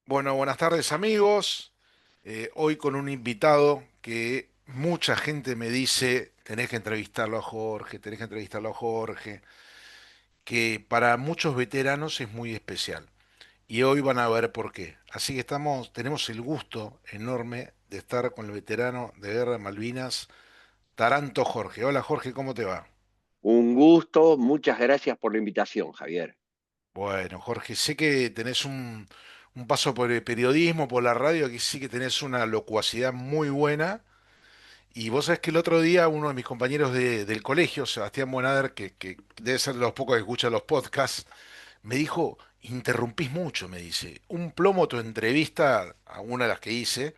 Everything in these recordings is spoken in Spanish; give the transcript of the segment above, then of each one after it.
Bueno, buenas tardes amigos. Hoy con un invitado que mucha gente me dice, tenés que entrevistarlo a Jorge, tenés que entrevistarlo a Jorge, que para muchos veteranos es muy especial. Y hoy van a ver por qué. Así que tenemos el gusto enorme de estar con el veterano de Guerra de Malvinas, Taranto Jorge. Hola Jorge, ¿cómo te va? Un gusto, muchas gracias por la invitación, Javier. Bueno, Jorge, sé que tenés un paso por el periodismo, por la radio, aquí sí que tenés una locuacidad muy buena. Y vos sabés que el otro día uno de mis compañeros del colegio, Sebastián Bonader, que debe ser de los pocos que escuchan los podcasts, me dijo, interrumpís mucho, me dice. Un plomo tu entrevista a una de las que hice.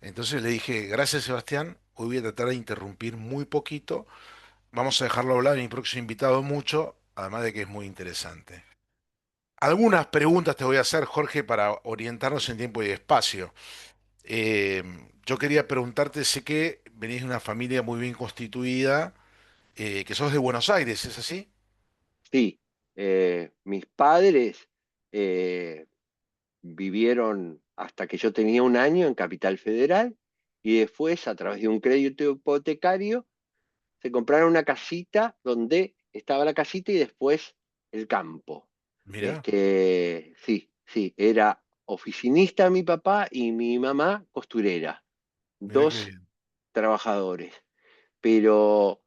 Entonces le dije, gracias Sebastián, hoy voy a tratar de interrumpir muy poquito. Vamos a dejarlo hablar a mi próximo invitado mucho, además de que es muy interesante. Algunas preguntas te voy a hacer, Jorge, para orientarnos en tiempo y espacio. Eh, yo quería preguntarte, sé que venís de una familia muy bien constituida, que sos de Buenos Aires, ¿es así? Sí, mis padres eh, vivieron hasta que yo tenía un año en Capital Federal y después, a través de un crédito hipotecario, se compraron una casita donde estaba la casita y después el campo. Mirá, Sí, sí, era oficinista mi papá y mi mamá costurera, mirá qué dos bien. trabajadores. Pero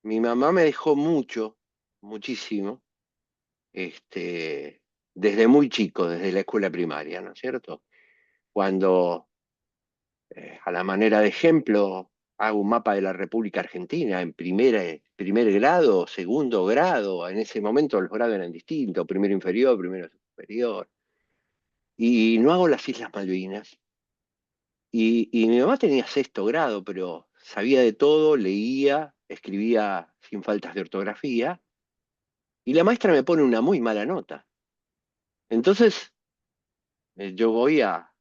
mi mamá me dejó mucho, muchísimo, este, desde muy chico, desde la escuela primaria, ¿no es cierto? Cuando, a la manera de ejemplo, hago un mapa de la República Argentina en primer grado, segundo grado, en ese momento los grados eran distintos, primero inferior, primero superior, y no hago las Islas Malvinas. Y mi mamá tenía sexto grado, pero sabía de todo, leía, escribía sin faltas de ortografía, y la maestra me pone una muy mala nota. Entonces yo voy a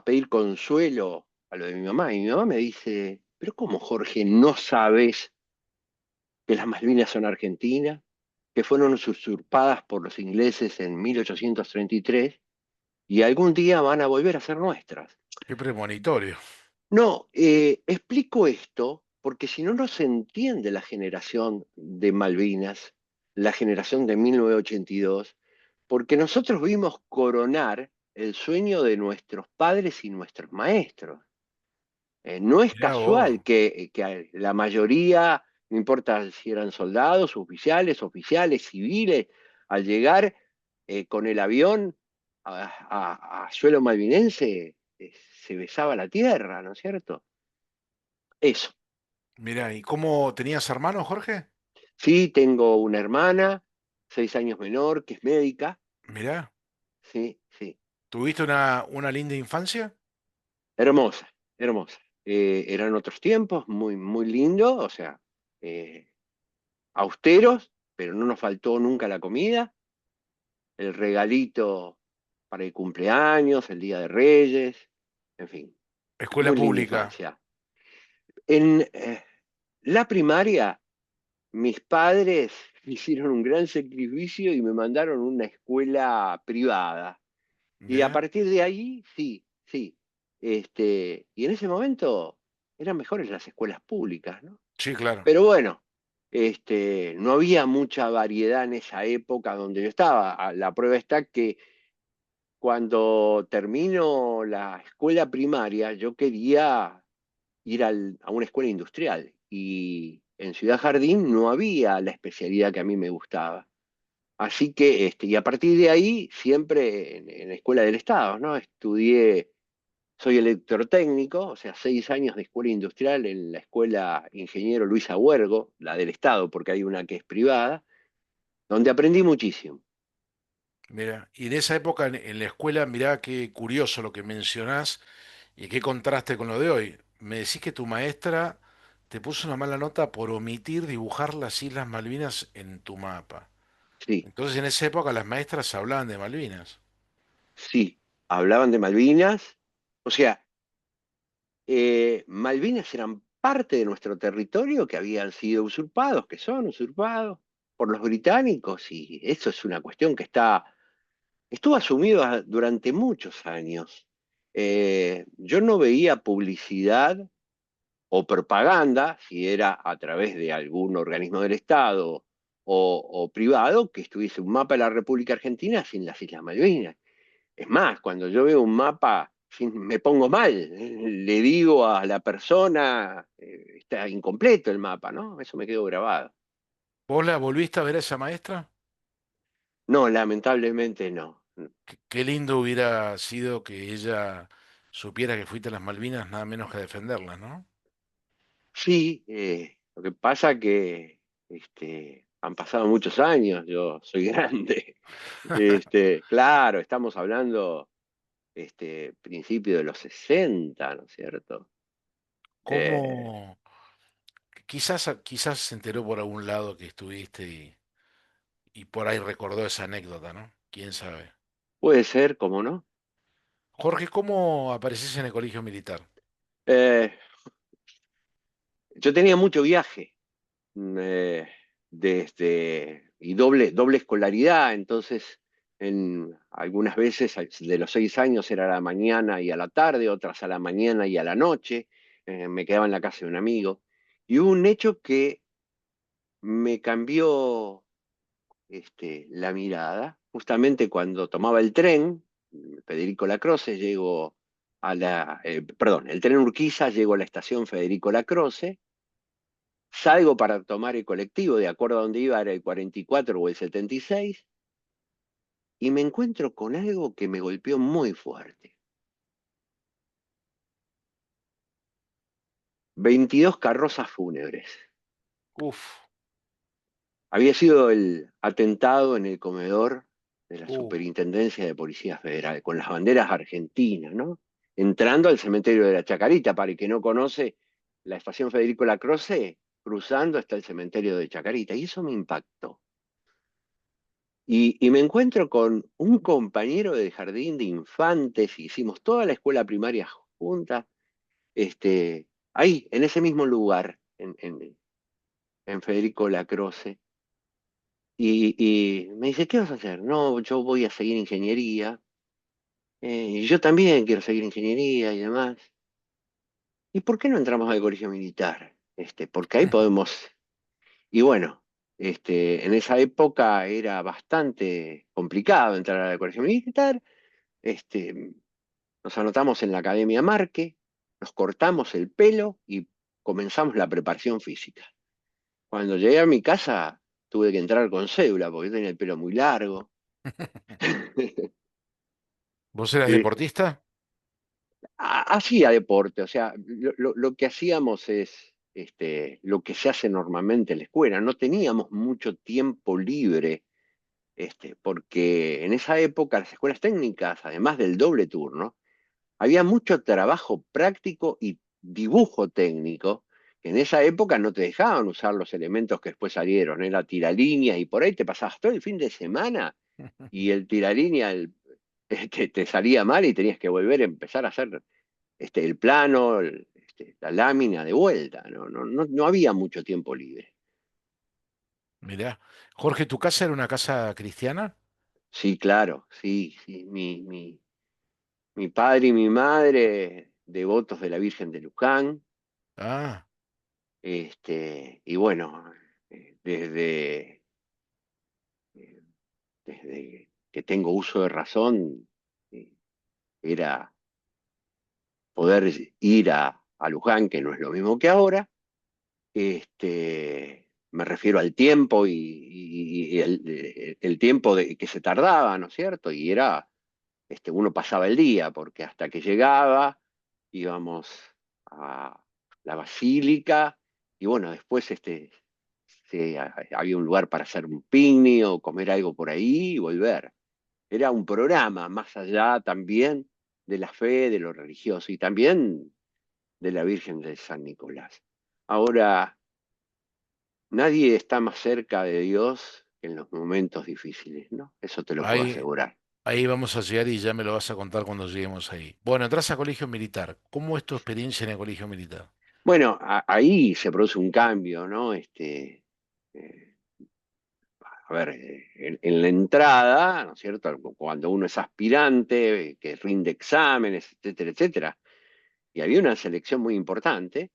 pedir consuelo a lo de mi mamá, y mi mamá me dice, pero ¿cómo, Jorge, no sabes que las Malvinas son argentinas, que fueron usurpadas por los ingleses en 1833 y algún día van a volver a ser nuestras? Qué premonitorio. No, explico esto porque si no, no se entiende la generación de Malvinas, la generación de 1982, porque nosotros vimos coronar el sueño de nuestros padres y nuestros maestros. No es Mirá vos. casual que la mayoría, no importa si eran soldados, oficiales, civiles, al llegar con el avión a suelo malvinense, se besaba la tierra, ¿no es cierto? Eso. Mirá, ¿y cómo tenías hermanos, Jorge? Sí, tengo una hermana, 6 años menor, que es médica. Mirá, Sí, sí. ¿tuviste una linda infancia? Hermosa, hermosa. Eran otros tiempos, muy, muy lindo, o sea, eh, austeros, pero no nos faltó nunca la comida, el regalito para el cumpleaños, el Día de Reyes, en fin, Escuela muy linda pública. infancia. En la primaria, mis padres hicieron un gran sacrificio y me mandaron a una escuela privada. Y a Mirá, partir de ahí, sí, sí. Y en ese momento eran mejores las escuelas públicas, ¿no? sí, claro. Pero bueno, no había mucha variedad en esa época donde yo estaba. La prueba está que cuando termino la escuela primaria, yo quería ir a una escuela industrial. Y en Ciudad Jardín no había la especialidad que a mí me gustaba. Así que, y a partir de ahí, siempre en la escuela del Estado, ¿no? Soy electrotécnico, o sea, 6 años de escuela industrial en la escuela Ingeniero Luisa Huergo, la del Estado, porque hay una que es privada, donde aprendí muchísimo. Mirá, y en esa época en la escuela, mirá qué curioso lo que mencionás y qué contraste con lo de hoy. Me decís que tu maestra te puso una mala nota por omitir dibujar las Islas Malvinas en tu mapa. Sí, Entonces en esa época las maestras hablaban de Malvinas. sí, hablaban de Malvinas, o sea, Malvinas eran parte de nuestro territorio que habían sido usurpados, que son usurpados por los británicos, y eso es una cuestión que está estuvo asumido durante muchos años. Yo no veía publicidad o propaganda, si era a través de algún organismo del Estado o privado, que estuviese un mapa de la República Argentina sin las Islas Malvinas. Es más, cuando yo veo un mapa, me pongo mal, le digo a la persona, está incompleto el mapa, ¿no? Eso me quedó grabado. ¿Vos la volviste a ver a esa maestra? No, lamentablemente no. Qué lindo hubiera sido que ella supiera que fuiste a las Malvinas nada menos que a defenderlas, ¿no? Sí, lo que pasa que han pasado muchos años, yo soy grande. Claro, estamos hablando principio de los 60, ¿no es cierto? Eh, ¿Cómo? Quizás se enteró por algún lado que estuviste y por ahí recordó esa anécdota, ¿no? ¿Quién sabe? Puede ser, ¿cómo no? Jorge, ¿cómo apareces en el colegio militar? Eh, yo tenía mucho viaje, eh, y doble escolaridad, entonces algunas veces de los 6 años era a la mañana y a la tarde, otras a la mañana y a la noche, me quedaba en la casa de un amigo. Y hubo un hecho que me cambió la mirada, justamente cuando tomaba el tren, Federico Lacroze, llego perdón, el tren Urquiza, llego a la estación Federico Lacroze, salgo para tomar el colectivo, de acuerdo a dónde iba, era el 44 o el 76, y me encuentro con algo que me golpeó muy fuerte. 22 carrozas fúnebres. Uf, Había sido el atentado en el comedor de la uh, Superintendencia de Policía Federal, con las banderas argentinas, ¿no? Entrando al cementerio de la Chacarita, para el que no conoce la estación Federico Lacroze, cruzando está el cementerio de Chacarita, y eso me impactó. Y me encuentro con un compañero del jardín de infantes, hicimos toda la escuela primaria junta, ahí, en ese mismo lugar, en Federico Lacroze. Y me dice, ¿qué vas a hacer? No, yo voy a seguir ingeniería. Y yo también quiero seguir ingeniería y demás. ¿Y por qué no entramos al colegio militar? Porque ahí podemos. Y bueno, en esa época era bastante complicado entrar al colegio militar. Este, Nos anotamos en la Academia Marque, nos cortamos el pelo y comenzamos la preparación física. Cuando llegué a mi casa tuve que entrar con cédula porque yo tenía el pelo muy largo. ¿vos eras Eh, deportista? Hacía deporte, o sea, lo que hacíamos es lo que se hace normalmente en la escuela. No teníamos mucho tiempo libre, porque en esa época las escuelas técnicas, además del doble turno, había mucho trabajo práctico y dibujo técnico, que en esa época no te dejaban usar los elementos que después salieron, era tiralínea, y por ahí te pasabas todo el fin de semana y el tiralínea te salía mal y tenías que volver a empezar a hacer el plano, la lámina de vuelta, no había mucho tiempo libre. Mirá. Jorge, ¿tu casa era una casa cristiana? Sí, claro, sí, sí, mi padre y mi madre, devotos de la Virgen de Luján, Ah, y bueno, desde, eh, desde que tengo uso de razón, eh, era poder ir a Luján, que no es lo mismo que ahora. Me refiero al tiempo y el tiempo que se tardaba, ¿no es cierto? Y era, uno pasaba el día, porque hasta que llegaba íbamos a la basílica y bueno, después había un lugar para hacer un picnic o comer algo por ahí y volver. Era un programa más allá también de la fe, de lo religioso y también de la Virgen de San Nicolás. Ahora, nadie está más cerca de Dios que en los momentos difíciles, ¿no? Eso te lo puedo ahí, asegurar. ahí vamos a llegar y ya me lo vas a contar cuando lleguemos ahí. Bueno, entras a colegio militar. ¿Cómo es tu experiencia en el colegio militar? Bueno, ahí se produce un cambio, ¿no? Eh, a ver, en la entrada, ¿no es cierto? Cuando uno es aspirante, que rinde exámenes, etcétera, etcétera, y había una selección muy importante.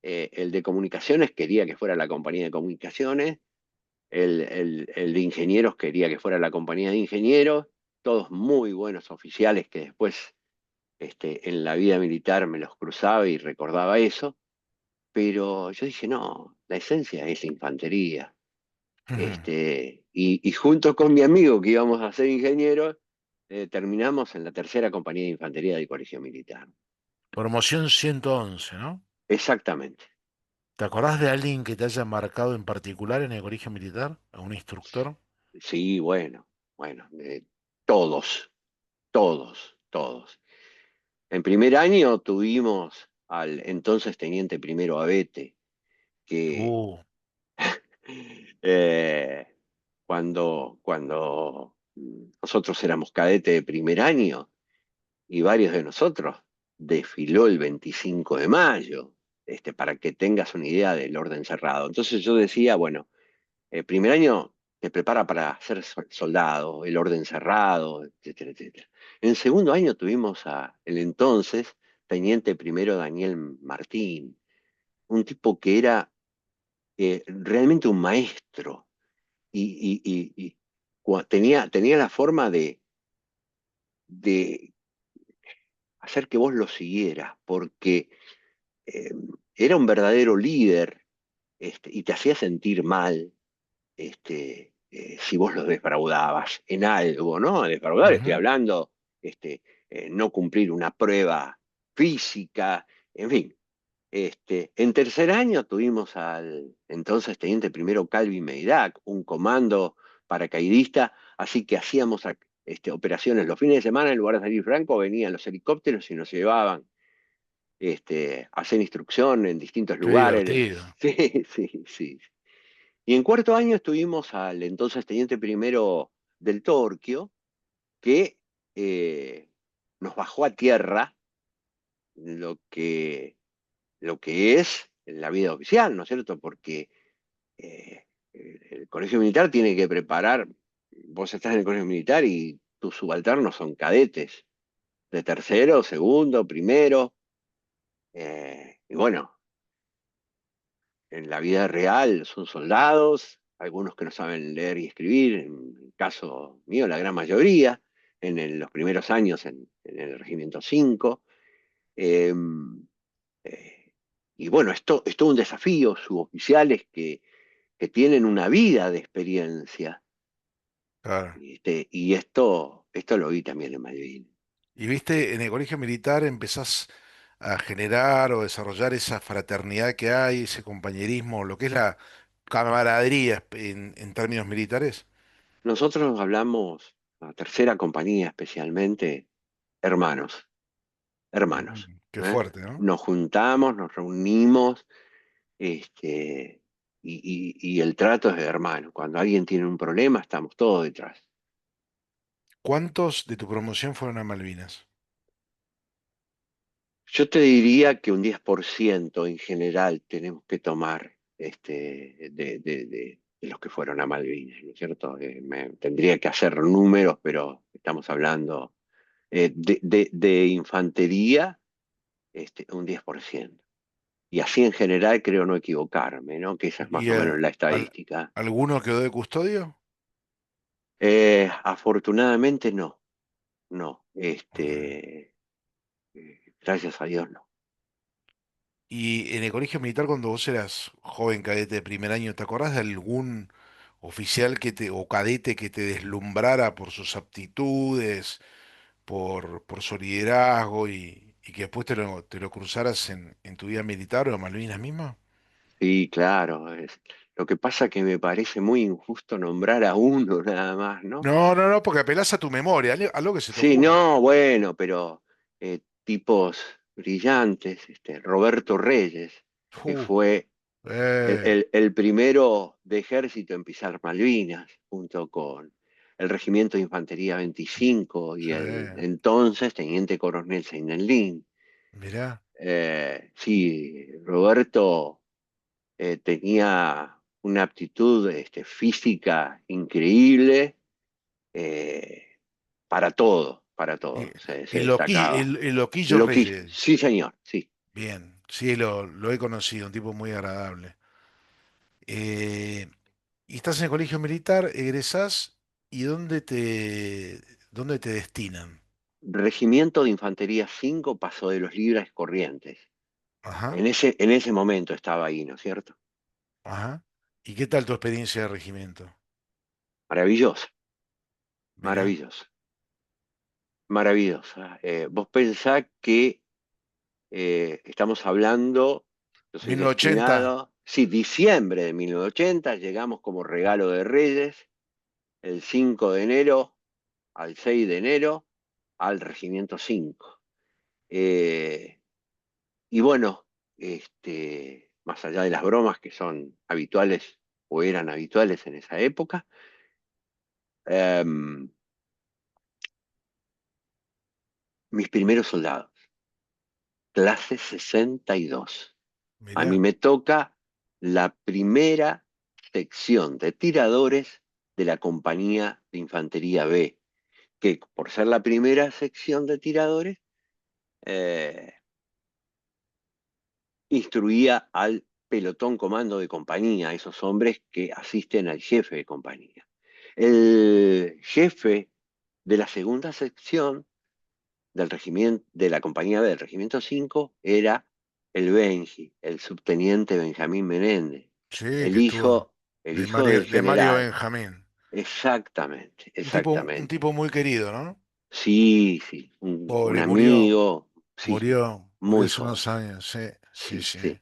El de comunicaciones quería que fuera la compañía de comunicaciones, el de ingenieros quería que fuera la compañía de ingenieros, todos muy buenos oficiales que después en la vida militar me los cruzaba y recordaba eso, pero yo dije, no, la esencia es infantería. Y junto con mi amigo que íbamos a ser ingenieros, terminamos en la tercera compañía de infantería del Colegio Militar. Promoción 111, ¿no? Exactamente. ¿Te acordás de alguien que te haya marcado en particular en el colegio militar? ¿A un instructor? Sí, bueno, bueno, todos, todos, todos. En primer año tuvimos al entonces teniente primero Abete, que Uh, eh, cuando nosotros éramos cadete de primer año y varios de nosotros desfiló el 25 de mayo, para que tengas una idea del orden cerrado. Entonces yo decía, bueno, el primer año te prepara para ser soldado, el orden cerrado, etcétera, etcétera. En segundo año tuvimos a el entonces teniente primero Daniel Martín, un tipo que era realmente un maestro y tenía la forma de hacer que vos lo siguieras, porque eh, era un verdadero líder, y te hacía sentir mal, si vos lo defraudabas en algo, ¿no? Defraudar, estoy ujú. hablando, no cumplir una prueba física, en fin. En tercer año tuvimos al entonces teniente primero Calvin Meirac, un comando paracaidista, así que hacíamos operaciones los fines de semana. En lugar de salir franco, venían los helicópteros y nos llevaban a hacer instrucción en distintos Qué lugares. divertido. Sí, sí, sí. Y en cuarto año estuvimos al entonces teniente primero del Torquio, que eh, nos bajó a tierra lo que, lo que es la vida oficial, ¿no es cierto? Porque el colegio militar tiene que preparar, vos estás en el colegio militar y tus subalternos son cadetes, de tercero, segundo, primero, y bueno, en la vida real son soldados, algunos que no saben leer y escribir, en el caso mío la gran mayoría, los primeros años en el Regimiento 5. eh, eh, y bueno, esto es todo un desafío, suboficiales que tienen una vida de experiencia. Claro. Y esto lo vi también en Malvinas. Y viste, en el colegio militar empezás a generar o desarrollar esa fraternidad que hay, ese compañerismo, lo que es la camaradería en términos militares. Nosotros hablamos, la tercera compañía especialmente, hermanos, hermanos. Qué ¿Eh? fuerte, ¿no? Nos juntamos, nos reunimos, este, y el trato es de hermano. Cuando alguien tiene un problema, estamos todos detrás. ¿Cuántos de tu promoción fueron a Malvinas? Yo te diría que un 10% en general tenemos que tomar de los que fueron a Malvinas, ¿no es cierto? Tendría que hacer números, pero estamos hablando de infantería, un 10%. Y así en general creo no equivocarme, ¿no? Que esa es más ¿Y o menos la estadística. alguno quedó de custodio? Afortunadamente no, no. Ok. Gracias a Dios no. Y en el colegio militar, cuando vos eras joven cadete de primer año, ¿te acordás de algún oficial o cadete que te deslumbrara por sus aptitudes, por su liderazgo y que después te lo cruzaras en tu vida militar o en Malvinas misma? Sí, claro. Lo que pasa que me parece muy injusto nombrar a uno nada más, ¿no? No, no, no, porque apelás a tu memoria, algo que se te Sí, ocurra. no, bueno, pero tipos brillantes, Roberto Reyes, que Uh, fue eh, el primero de ejército en pisar Malvinas, junto con el Regimiento de Infantería 25 y sí, el entonces Teniente Coronel Seinelin. mirá. Sí, Roberto tenía. una aptitud física increíble, eh, para Eh, todo, se destacaba. el Loquillo Loquillo, Reyes. sí señor, sí. Bien, sí, lo he conocido, un tipo muy agradable. Eh, y estás en el colegio militar, egresás, ¿y dónde te destinan? Regimiento de Infantería 5 pasó de los Libres Corrientes. Ajá, En ese momento estaba ahí, ¿no es cierto? ajá. ¿Y qué tal tu experiencia de regimiento? Maravillosa, Mirá, maravillosa, maravillosa. Vos pensás que estamos hablando, yo soy 1980. destinado, sí, diciembre de 1980, llegamos como regalo de Reyes, el 5 de enero al 6 de enero al Regimiento 5. Eh, y bueno, más allá de las bromas que son habituales o eran habituales en esa época, em, mis primeros soldados, clase 62. A mí Mirá, me toca la primera sección de tiradores de la Compañía de Infantería B, que por ser la primera sección de tiradores, eh, instruía al pelotón comando de compañía, esos hombres que asisten al jefe de compañía. El jefe de la segunda sección del regimiento, de la compañía B del Regimiento 5 era el Benji, el subteniente Benjamín Menéndez, sí, el que estuvo hijo, el hijo del De Mario general. Benjamín. Exactamente, Un exactamente. tipo muy querido, ¿no? Sí, sí, un Pobre, amigo, sí, murió muy hace joven, unos años, sí, sí, sí, sí. sí.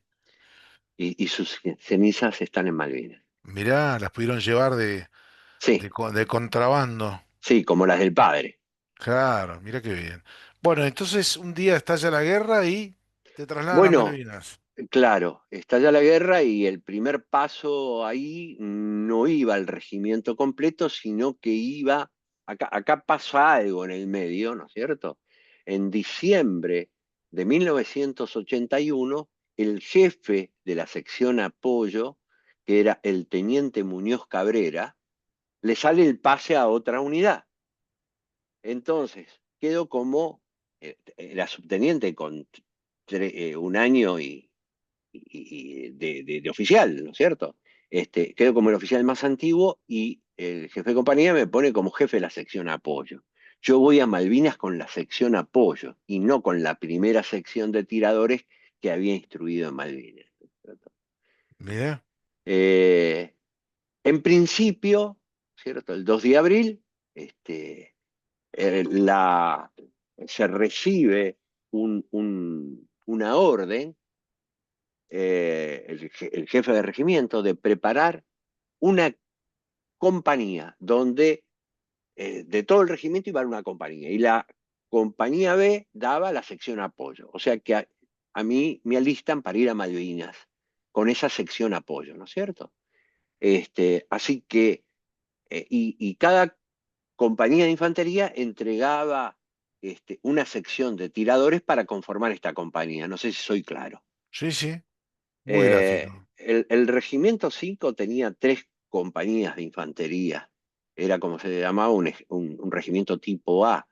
Y sus cenizas están en Malvinas. Mirá, las pudieron llevar Sí, de contrabando. sí, como las del padre. Claro, mira qué bien. Bueno, entonces un día estalla la guerra y te trasladan a Bueno, Malvinas. claro, estalla la guerra y el primer paso ahí no iba al regimiento completo, sino que iba, acá pasa algo en el medio, ¿no es cierto? En diciembre de 1981, el jefe de la sección apoyo, que era el teniente Muñoz Cabrera, le sale el pase a otra unidad. Entonces, quedó como, era subteniente con un año de oficial, ¿no es cierto? Quedo como el oficial más antiguo y el jefe de compañía me pone como jefe de la sección apoyo. Yo voy a Malvinas con la sección apoyo y no con la primera sección de tiradores que había instruido en Malvinas. Mirá, Eh, en principio, ¿cierto? El 2 de abril, este, eh, la, se recibe una orden, el jefe de regimiento, de preparar una compañía donde de todo el regimiento iba a haber una compañía y la compañía B daba la sección apoyo. O sea que a mí me alistan para ir a Malvinas con esa sección apoyo, ¿no es cierto? Así que, y cada compañía de infantería entregaba una sección de tiradores para conformar esta compañía. No sé si soy claro. sí, sí, muy gráfico. El Regimiento 5 tenía tres compañías de infantería. Era como se le llamaba un regimiento tipo A,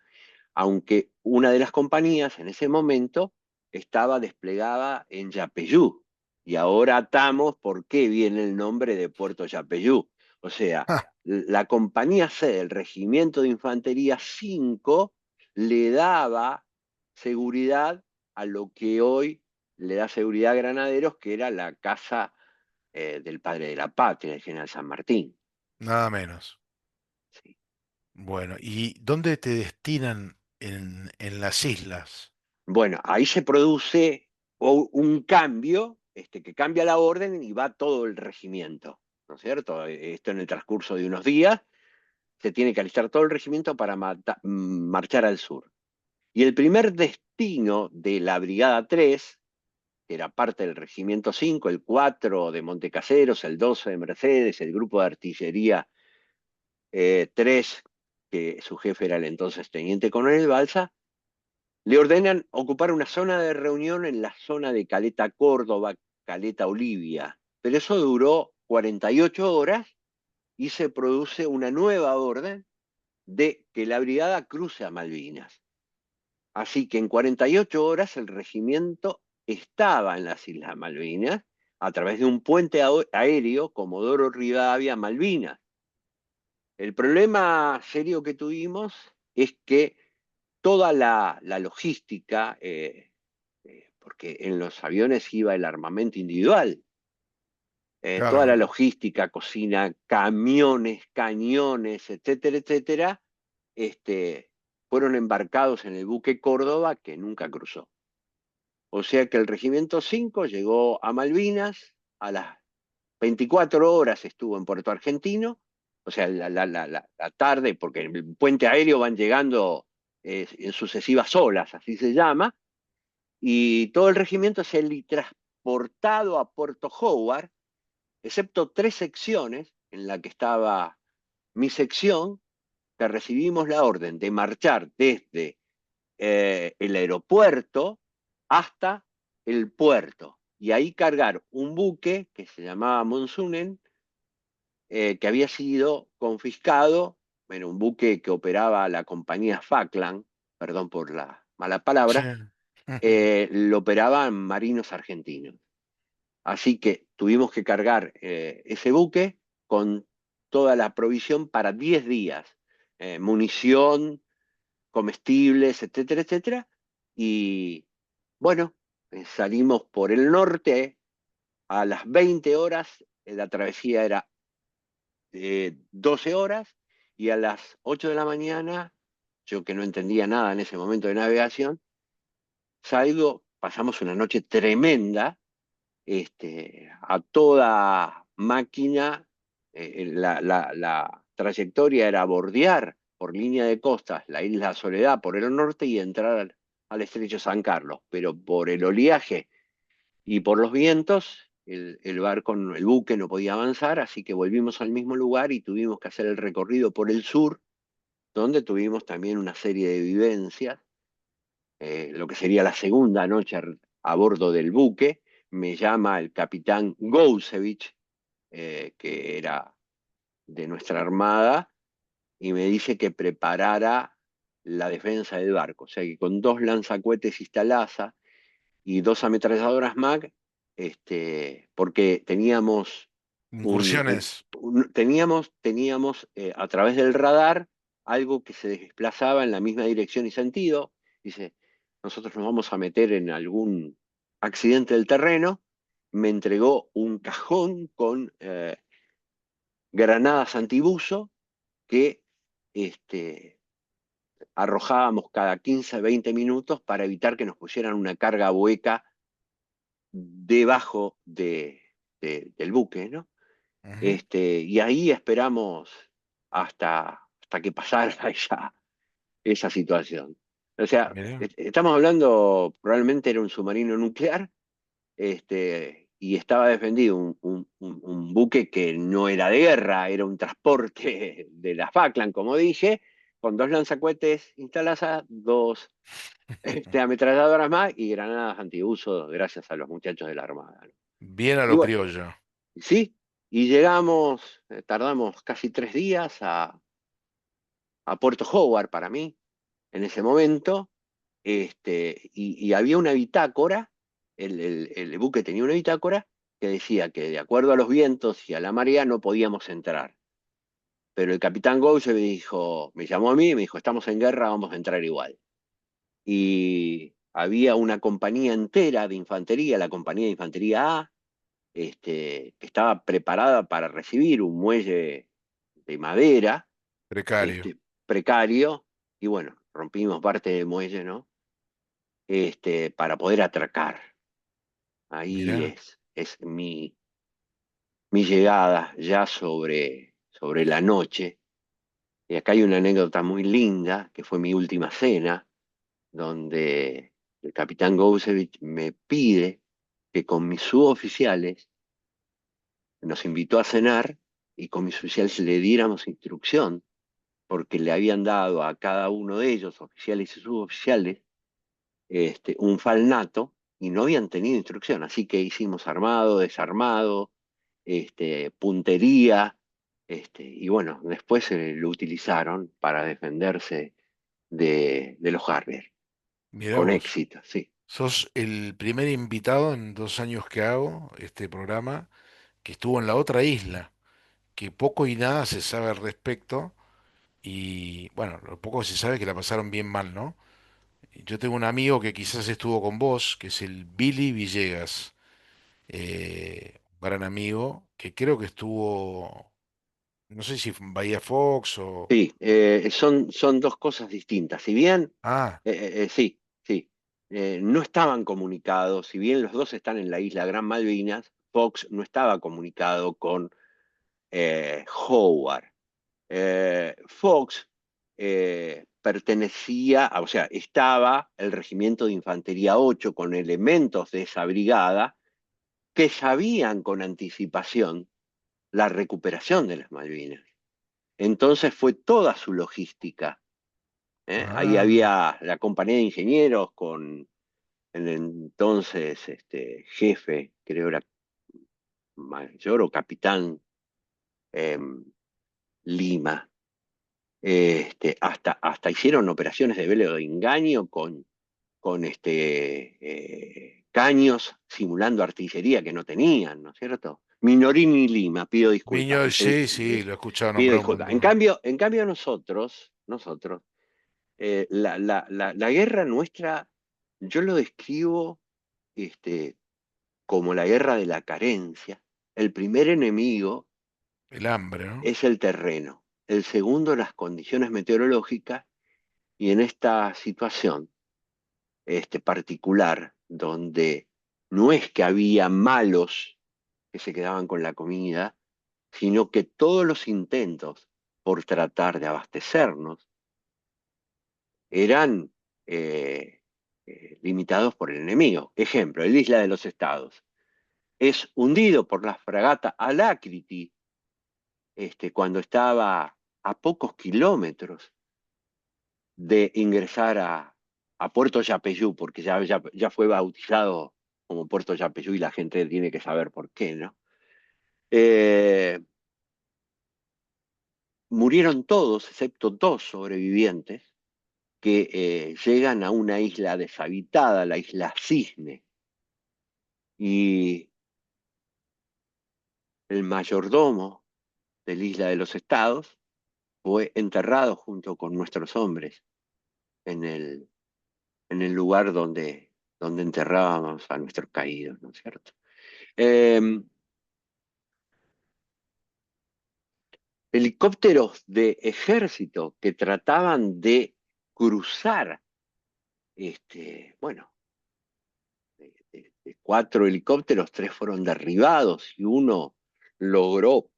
aunque una de las compañías en ese momento estaba desplegada en Yapeyú. Y ahora atamos por qué viene el nombre de Puerto Yapeyú. O sea, Ah, la compañía C del Regimiento de Infantería 5 le daba seguridad a lo que hoy le da seguridad a Granaderos, que era la casa del padre de la patria, el general San Martín. nada menos. Sí. Bueno, ¿y dónde te destinan en las islas? Bueno, ahí se produce un cambio, que cambia la orden y va todo el regimiento, ¿no es cierto? Esto en el transcurso de unos días, se tiene que alistar todo el regimiento para marchar al sur. Y el primer destino de la Brigada 3, que era parte del Regimiento 5, el 4 de Montecaseros, el 12 de Mercedes, el grupo de artillería 3, que su jefe era el entonces teniente coronel Balsa, le ordenan ocupar una zona de reunión en la zona de Caleta Córdoba, Caleta Olivia. Pero eso duró 48 horas y se produce una nueva orden de que la brigada cruce a Malvinas. Así que en 48 horas el regimiento estaba en las Islas Malvinas a través de un puente aéreo Comodoro Rivadavia Malvinas. El problema serio que tuvimos es que toda la logística, porque en los aviones iba el armamento individual, toda Claro, la logística, cocina, camiones, cañones, etcétera, etcétera, fueron embarcados en el buque Córdoba que nunca cruzó. O sea que el Regimiento 5 llegó a Malvinas a las 24 horas estuvo en Puerto Argentino, o sea, la tarde, porque en el puente aéreo van llegando en sucesivas olas, así se llama, y todo el regimiento es transportado a Puerto Howard, excepto 3 secciones, en la que estaba mi sección, que recibimos la orden de marchar desde el aeropuerto hasta el puerto, y ahí cargar un buque que se llamaba Monsunen, que había sido confiscado, bueno, un buque que operaba la compañía Falkland, perdón por la mala sí. palabra, lo operaban marinos argentinos. Así que tuvimos que cargar ese buque con toda la provisión para 10 días, munición, comestibles, etcétera, etcétera. Y bueno, salimos por el norte a las 20 horas, la travesía era 12 horas, y a las 8 de la mañana, yo que no entendía nada en ese momento de navegación, salgo, pasamos una noche tremenda, a toda máquina, la trayectoria era bordear por línea de costas la isla Soledad por el norte y entrar al estrecho San Carlos, pero por el oleaje y por los vientos, el barco, el buque no podía avanzar, así que volvimos al mismo lugar y tuvimos que hacer el recorrido por el sur, donde tuvimos también una serie de vivencias, lo que sería la segunda noche a bordo del buque. Me llama el capitán Gousevich, que era de nuestra armada, y me dice que preparara la defensa del barco, o sea que con 2 lanzacohetes Istalasa y 2 ametralladoras MAG, porque teníamos Incursiones. teníamos a través del radar algo que se desplazaba en la misma dirección y sentido. Dice, nosotros nos vamos a meter en algún accidente del terreno. Me entregó un cajón con granadas antibuzo que este, arrojábamos cada 15, 20 minutos para evitar que nos pusieran una carga hueca debajo del buque, ¿no? Ujú. Y ahí esperamos hasta que pasara esa situación. O sea, Mirá. estamos hablando, probablemente era un submarino nuclear, y estaba defendido un buque que no era de guerra, era un transporte de la Falkland, como dije, con 2 lanzacohetes instaladas, 2 ametralladoras más y granadas antiuso, gracias a los muchachos de la Armada, ¿no? Bien a Y lo bueno, criollo. sí, y llegamos, tardamos casi 3 días a Puerto Howard para mí, en ese momento, y había una bitácora, el buque tenía una bitácora que decía que de acuerdo a los vientos y a la marea no podíamos entrar. Pero el capitán Gouche me llamó a mí y me dijo, estamos en guerra, vamos a entrar igual. Y había una compañía entera de infantería, la compañía de infantería A, que estaba preparada para recibir un muelle de madera, Precario. precario, y bueno, rompimos parte del muelle, ¿no? Para poder atracar. Ahí Mirá. es mi llegada ya sobre la noche. Y acá hay una anécdota muy linda, que fue mi última cena, donde el capitán Gousevich me pide que con mis suboficiales nos invitó a cenar y con mis oficiales le diéramos instrucción, porque le habían dado a cada uno de ellos, oficiales y suboficiales, un falnato y no habían tenido instrucción. Así que hicimos armado, desarmado, puntería, y bueno, después lo utilizaron para defenderse de los Harrier, Mirá con vos. éxito, sí. Sos el primer invitado en 2 años que hago este programa que estuvo en la otra isla, que poco y nada se sabe al respecto. Y bueno, lo poco que se sabe es que la pasaron bien mal, ¿no? Yo tengo un amigo que quizás estuvo con vos, que es el Billy Villegas, un gran amigo, que creo que estuvo, no sé si en Bahía Fox o... Sí, son dos cosas distintas. Si bien, Ah, sí, sí, no estaban comunicados, si bien los dos están en la isla Gran Malvinas, Fox no estaba comunicado con Howard. Fox pertenecía, o sea, estaba el Regimiento de Infantería 8 con elementos de esa brigada que sabían con anticipación la recuperación de las Malvinas. Entonces fue toda su logística. Ahí ah, había la compañía de ingenieros con el entonces jefe, creo era mayor o capitán eh, Lima. Hasta hicieron operaciones de velo de engaño con caños simulando artillería que no tenían, ¿no es cierto? Minorini y Lima, pido disculpas. Viñol, sí, sí, lo he escuchado Pido nombrar un disculpas. montón. En cambio nosotros, la guerra nuestra, yo lo describo este, como la guerra de la carencia. El primer enemigo El hambre, ¿no? es el terreno, el segundo las condiciones meteorológicas, y en esta situación particular, donde no es que había malos que se quedaban con la comida, sino que todos los intentos por tratar de abastecernos eran limitados por el enemigo. Ejemplo, el Isla de los Estados es hundido por la fragata Alacrity cuando estaba a pocos kilómetros de ingresar a Puerto Yapeyú, porque ya fue bautizado como Puerto Yapeyú y la gente tiene que saber por qué, ¿no? Eh, Murieron todos, excepto dos sobrevivientes, que llegan a una isla deshabitada, la isla Cisne, y el mayordomo de la isla de los Estados fue enterrado junto con nuestros hombres en el lugar donde enterrábamos a nuestros caídos, ¿no es cierto? Eh, Helicópteros de ejército que trataban de cruzar, bueno, de cuatro helicópteros, tres fueron derribados y uno logró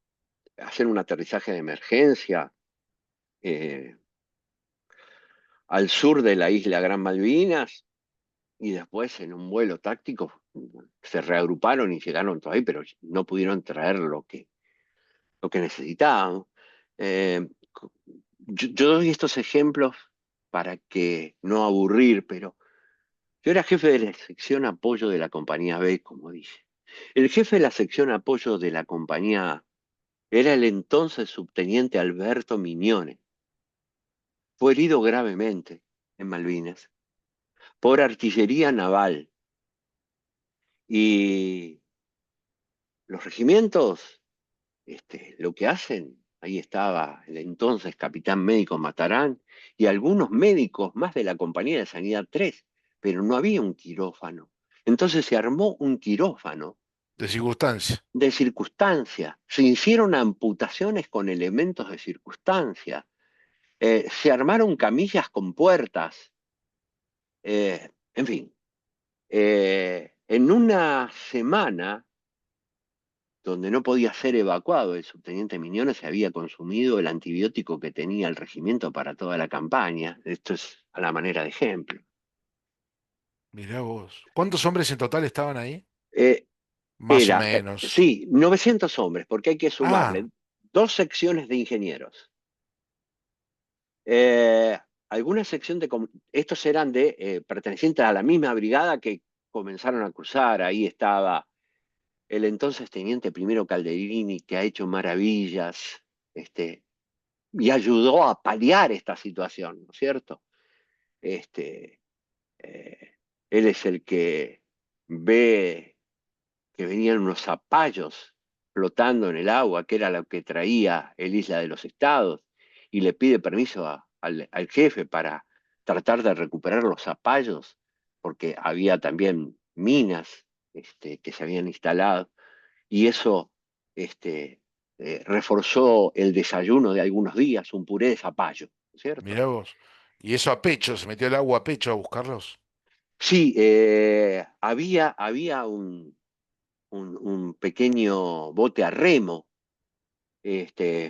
hacer un aterrizaje de emergencia eh, al sur de la isla Gran Malvinas, y después en un vuelo táctico se reagruparon y llegaron todo ahí, pero no pudieron traer lo que necesitaban. Eh, yo doy estos ejemplos para que no aburrir, pero yo era jefe de la sección apoyo de la compañía B, como dije. El jefe de la sección apoyo de la compañía A era el entonces subteniente Alberto Miñone. Fue herido gravemente en Malvinas por artillería naval, y los regimientos, lo que hacen, ahí estaba el entonces capitán médico Matarán y algunos médicos más de la compañía de Sanidad 3, pero no había un quirófano. Entonces se armó un quirófano De circunstancia. de circunstancia, se hicieron amputaciones con elementos de circunstancia, se armaron camillas con puertas, en fin. En una semana donde no podía ser evacuado, el subteniente Miñones se había consumido el antibiótico que tenía el regimiento para toda la campaña. Esto es a la manera de ejemplo. Mirá vos. ¿Cuántos hombres en total estaban ahí? Eh, Más o menos. sí, 900 hombres, porque hay que Ah, sumarle dos secciones de ingenieros. Eh, Alguna sección estos eran pertenecientes a la misma brigada que comenzaron a cruzar. Ahí estaba el entonces teniente primero Calderini, que ha hecho maravillas, este, y ayudó a paliar esta situación, ¿no es cierto? Este, eh, Él es el que ve que venían unos zapallos flotando en el agua, que era lo que traía el Isla de los Estados, y le pide permiso al jefe para tratar de recuperar los zapallos, porque había también minas que se habían instalado, y eso este, reforzó el desayuno de algunos días, un puré de zapallo, ¿cierto? Mirá vos. Y eso a pecho, se metió el agua a pecho a buscarlos. Sí, había un pequeño bote a remo,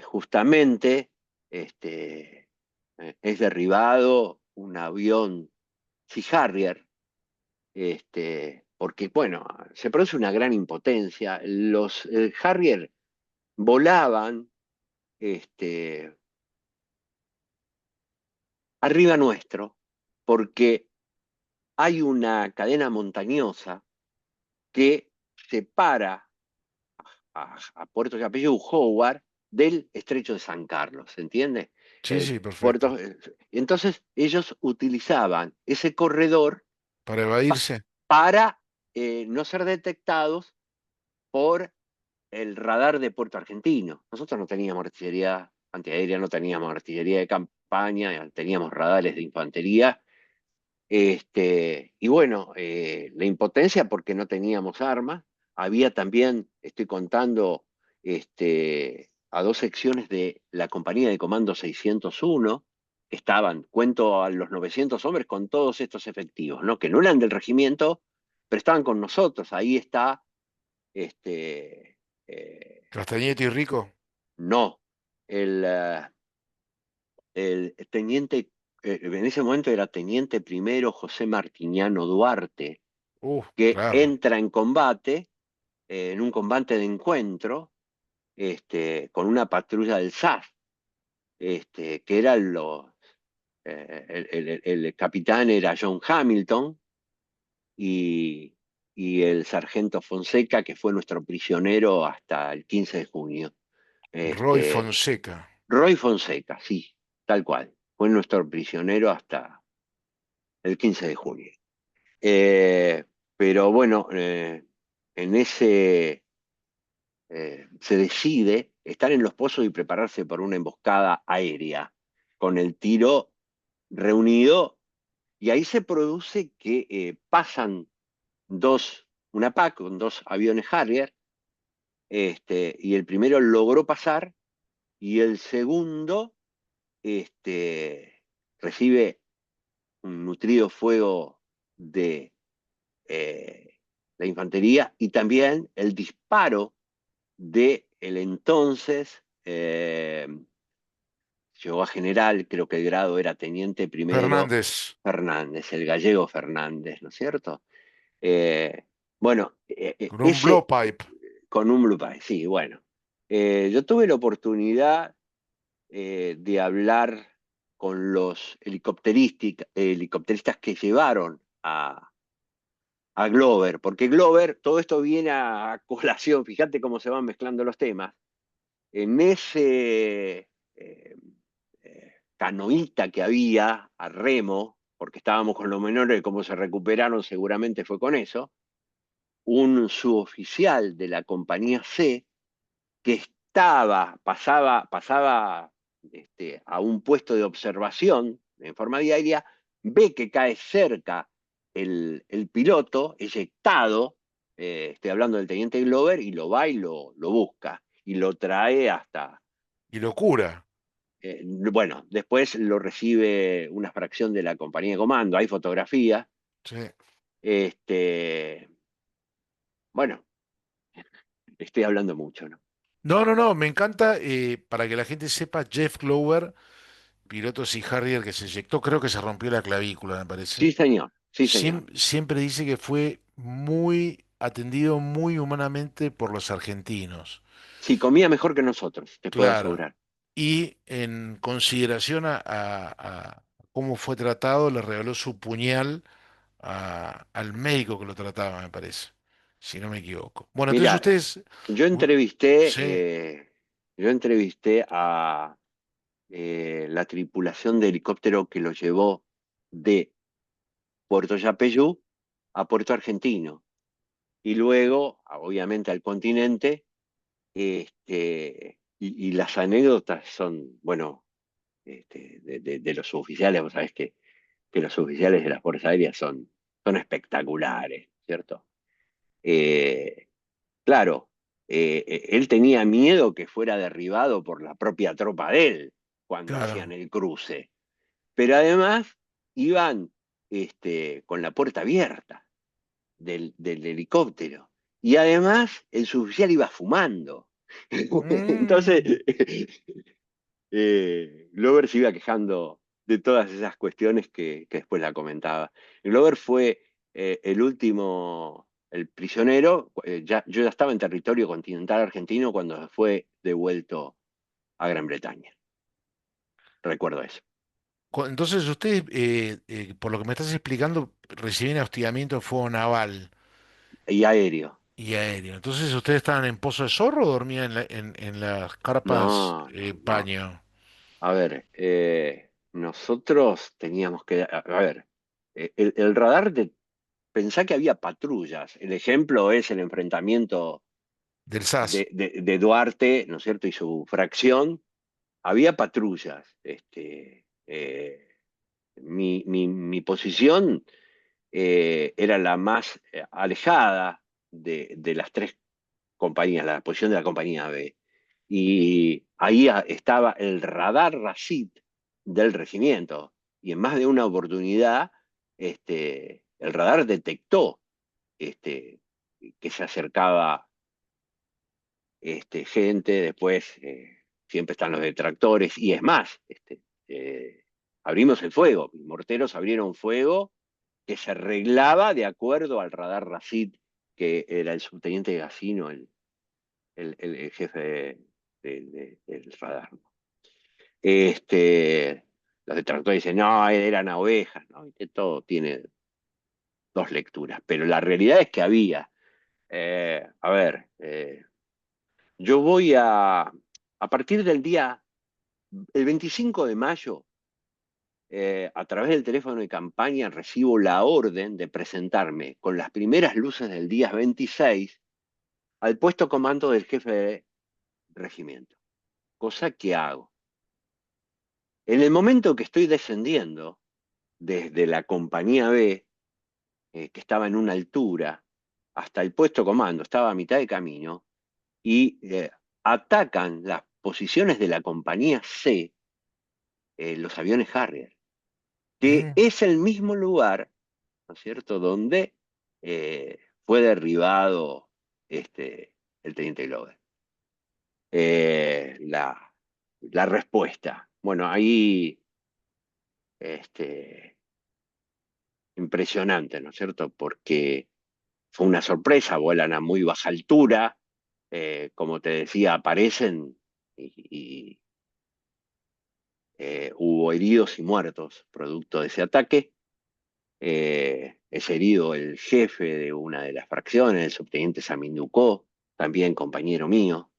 justamente, es derribado un avión Sea Harrier, porque, bueno, se produce una gran impotencia. Los Harrier volaban este, arriba nuestro, porque hay una cadena montañosa que separa a Puerto Yapeyú, Howard, del Estrecho de San Carlos, ¿se entiende? Sí, sí, perfecto. Puerto, y entonces ellos utilizaban ese corredor Para evadirse. para no ser detectados por el radar de Puerto Argentino. Nosotros no teníamos artillería antiaérea, no teníamos artillería de campaña, teníamos radares de infantería. Y bueno, la impotencia porque no teníamos armas. Había también, estoy contando, a dos secciones de la compañía de comando 601, que estaban, cuento a los 900 hombres con todos estos efectivos, ¿no? Que no eran del regimiento, pero estaban con nosotros. Ahí está, este, Castañete y Rico. no, el, el teniente, en ese momento era teniente primero José Martiniano Duarte, que Claro. entra en combate, en un combate de encuentro, con una patrulla del SAS, que eran el capitán era John Hamilton y, y el sargento Fonseca, que fue nuestro prisionero hasta el 15 de junio. Roy Este, Fonseca. Roy Fonseca, sí, tal cual, fue nuestro prisionero hasta el 15 de junio. Eh, pero bueno, en ese se decide estar en los pozos y prepararse para una emboscada aérea, con el tiro reunido, y ahí se produce que pasan una PAC con dos aviones Harrier, y el primero logró pasar y el segundo este, recibe un nutrido fuego de eh, la infantería y también el disparo de el entonces, llegó a general, creo que el grado era teniente primero Fernández. Fernández, el gallego Fernández, ¿no es cierto? Eh, bueno, Con un ese blowpipe. con un Blue Pie, sí, bueno. Yo tuve la oportunidad de hablar con los helicópteristas que llevaron a Glover, porque Glover, todo esto viene a colación, fíjate cómo se van mezclando los temas. En ese canoísta que había a remo, porque estábamos con los menores, cómo se recuperaron seguramente fue con eso, un suboficial de la compañía C que pasaba a un puesto de observación en forma diaria, ve que cae cerca el piloto, eyectado, estoy hablando del teniente Glover, y lo va y lo busca, y lo trae hasta, Y locura. bueno, después lo recibe una fracción de la compañía de comando, hay fotografía, Sí. este, bueno, estoy hablando mucho, ¿no? No, no, no, me encanta, para que la gente sepa, Jeff Glover, piloto Sea Harrier que se eyectó, creo que se rompió la clavícula, me parece. Sí, señor, sí, señor. Siempre dice que fue muy atendido muy humanamente por los argentinos. Sí, comía mejor que nosotros, te puedo Claro. asegurar. Y en consideración a cómo fue tratado, le regaló su puñal al médico que lo trataba, me parece. si no me equivoco. Bueno, entonces Mira, ustedes, yo u- entrevisté, sí, yo entrevisté a la tripulación de helicóptero que lo llevó de Puerto Yapeyú a Puerto Argentino y luego, obviamente, al continente. Y las anécdotas son, bueno, de los oficiales, vos sabés que los oficiales de las Fuerzas Aéreas son espectaculares, ¿cierto? Eh, claro, él tenía miedo que fuera derribado por la propia tropa de él cuando hacían claro. el cruce, pero además iban con la puerta abierta del helicóptero. Y además el suboficial iba fumando. Entonces, Mm, Glover se iba quejando de todas esas cuestiones que después la comentaba. Glover fue el último, el prisionero, yo ya estaba en territorio continental argentino cuando fue devuelto a Gran Bretaña. Recuerdo eso. entonces ustedes, por lo que me estás explicando, reciben hostigamiento de fuego naval Y aéreo. y aéreo. Entonces ustedes estaban en Pozo de Zorro o dormían en las carpas No, no, no. paño A ver, nosotros teníamos que, a ver, el radar pensá que había patrullas. El ejemplo es el enfrentamiento del SAS? de Duarte, ¿no es cierto? Y su fracción. Había patrullas. Mi posición era la más alejada de las tres compañías, la posición de la compañía B. Y ahí estaba el radar Racit del regimiento. Y en más de una oportunidad, el radar detectó este, que se acercaba gente, después siempre están los detractores, y es más, abrimos el fuego, los morteros abrieron fuego que se reglaba de acuerdo al radar Racit, que era el subteniente Gacino, el jefe del radar. Este, los detractores dicen, no, eran ovejas, ¿no? Que todo tiene dos lecturas, pero la realidad es que había. A ver, yo voy a partir del día, el 25 de mayo, a través del teléfono de campaña, recibo la orden de presentarme con las primeras luces del día 26 al puesto comando del jefe de regimiento, cosa que hago. En el momento que estoy descendiendo desde la compañía B, que estaba en una altura, hasta el puesto comando, estaba a mitad de camino, y atacan las posiciones de la compañía C, los aviones Harrier, que Mm. es el mismo lugar, ¿no es cierto?, donde fue derribado el teniente Glover. La respuesta. Bueno, ahí, este, impresionante, ¿no es cierto? Porque fue una sorpresa, vuelan a muy baja altura, como te decía, aparecen y hubo heridos y muertos producto de ese ataque. Es herido el jefe de una de las fracciones, el subteniente Saminducó, también compañero mío.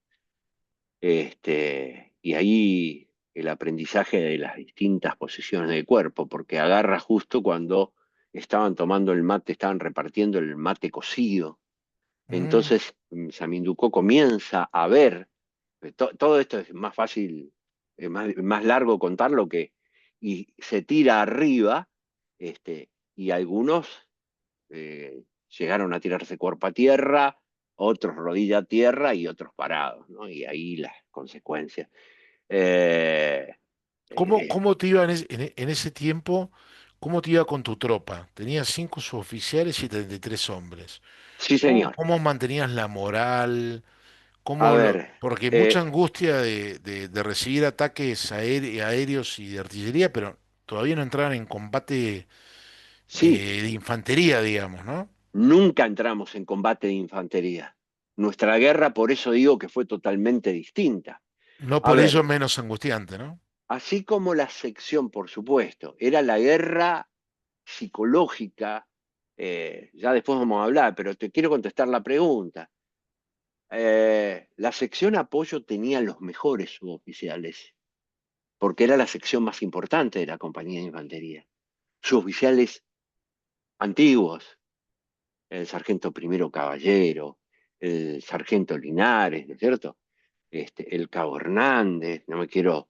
Y ahí el aprendizaje de las distintas posiciones del cuerpo, porque agarra justo cuando estaban tomando el mate, estaban repartiendo el mate cocido. Mm. Entonces Saminducó comienza a ver, todo esto es más fácil, más largo contarlo y se tira arriba, y algunos llegaron a tirarse cuerpo a tierra, otros rodilla a tierra y otros parados, ¿no? Y ahí las consecuencias. Eh, eh, ¿Cómo te iba en ese tiempo? ¿Cómo te iba con tu tropa? Tenías cinco suboficiales y 33 hombres. sí, señor. ¿Cómo mantenías la moral? A ver, Porque mucha eh, angustia de recibir ataques aéreos y de artillería, pero todavía no entraban en combate sí, de infantería, digamos, ¿no? nunca entramos en combate de infantería. Nuestra guerra, por eso digo que fue totalmente distinta. No A por ello ver, menos angustiante, ¿no? así como la sección, por supuesto, era la guerra psicológica, Ya después vamos a hablar, pero te quiero contestar la pregunta. La sección apoyo tenía los mejores suboficiales, porque era la sección más importante de la compañía de infantería. Suboficiales antiguos, el sargento primero Caballero, el sargento Linares, ¿no es cierto? El cabo Hernández, no me quiero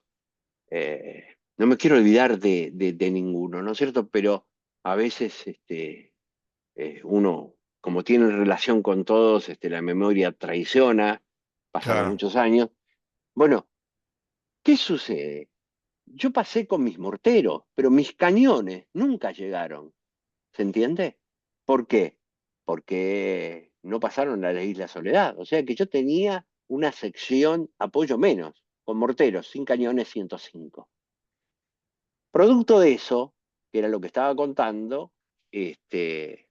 olvidar de ninguno, ¿no es cierto? Pero a veces uno, como tiene relación con todos, la memoria traiciona, pasaron Claro, muchos años. Bueno, ¿qué sucede? Yo pasé con mis morteros, pero mis cañones nunca llegaron, ¿se entiende? ¿Por qué? Porque no pasaron a la Isla Soledad, o sea que yo tenía una sección apoyo menos, con morteros, sin cañones 105. Producto de eso, que era lo que estaba contando, este,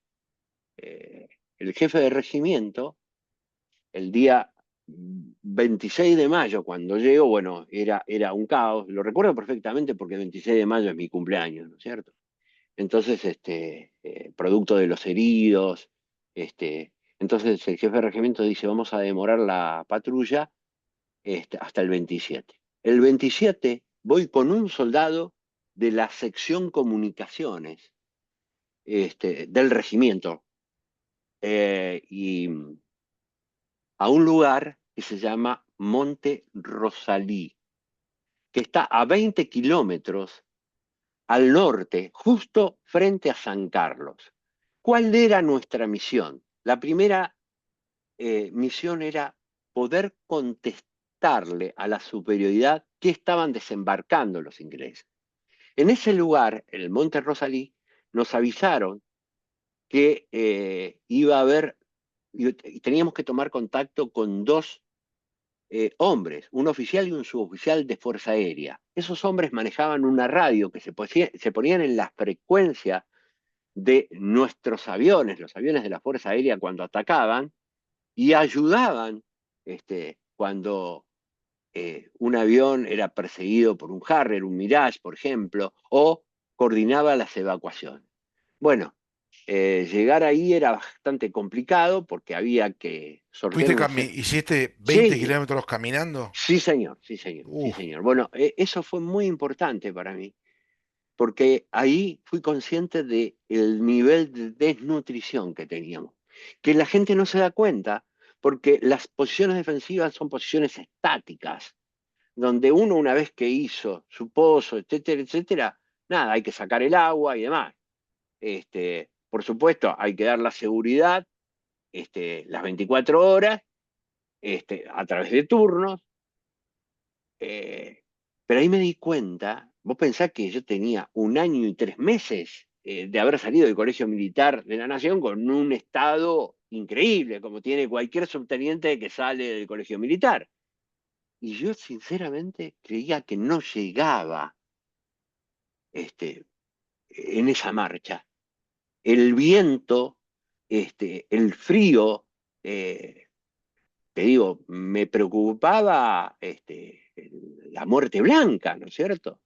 el jefe de regimiento, el día 26 de mayo, cuando llego, bueno, era un caos, lo recuerdo perfectamente porque el 26 de mayo es mi cumpleaños, ¿no es cierto? Entonces, producto de los heridos, entonces el jefe de regimiento dice, vamos a demorar la patrulla hasta el 27. El 27 voy con un soldado de la sección comunicaciones del regimiento y a un lugar que se llama Monte Rosalí, que está a 20 kilómetros al norte, justo frente a San Carlos. ¿Cuál era nuestra misión? La primera misión era poder contestarle a la superioridad que estaban desembarcando los ingleses. En ese lugar, en el Monte Rosalí, nos avisaron que iba a haber, y teníamos que tomar contacto con dos hombres, un oficial y un suboficial de Fuerza Aérea. Esos hombres manejaban una radio que se ponían en la frecuencia de nuestros aviones, los aviones de la Fuerza Aérea cuando atacaban, y ayudaban cuando un avión era perseguido por un Harrier, un Mirage, por ejemplo, o coordinaba las evacuaciones. Bueno, llegar ahí era bastante complicado porque había que sortear una serie. ¿hiciste 20 Sí, kilómetros caminando? sí, señor, sí, señor, sí, señor. Bueno, eso fue muy importante para mí, porque ahí fui consciente del nivel de desnutrición que teníamos, que la gente no se da cuenta, porque las posiciones defensivas son posiciones estáticas, donde uno una vez que hizo su pozo, etcétera, etcétera, nada, hay que sacar el agua y demás. Por supuesto, hay que dar la seguridad las 24 horas a través de turnos. Eh, pero ahí me di cuenta, vos pensás que yo tenía 1 año y 3 meses de haber salido del Colegio Militar de la Nación con un estado increíble, como tiene cualquier subteniente que sale del Colegio Militar. Y yo sinceramente creía que no llegaba este, en esa marcha. El viento, el frío, eh, te digo, me preocupaba la muerte blanca, ¿no es cierto?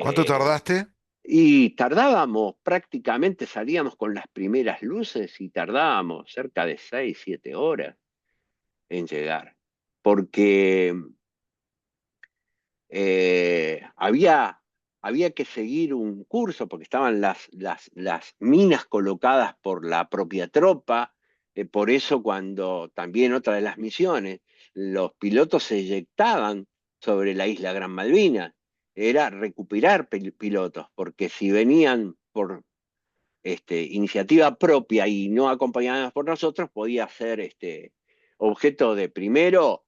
¿Cuánto Eh, tardaste? y tardábamos, prácticamente salíamos con las primeras luces y tardábamos cerca de 6, 7 horas en llegar, porque había que seguir un curso, porque estaban las minas colocadas por la propia tropa, por eso cuando también otra de las misiones, los pilotos se eyectaban sobre la isla Gran Malvina, era recuperar pilotos, porque si venían por iniciativa propia y no acompañadas por nosotros, podía ser objeto de primero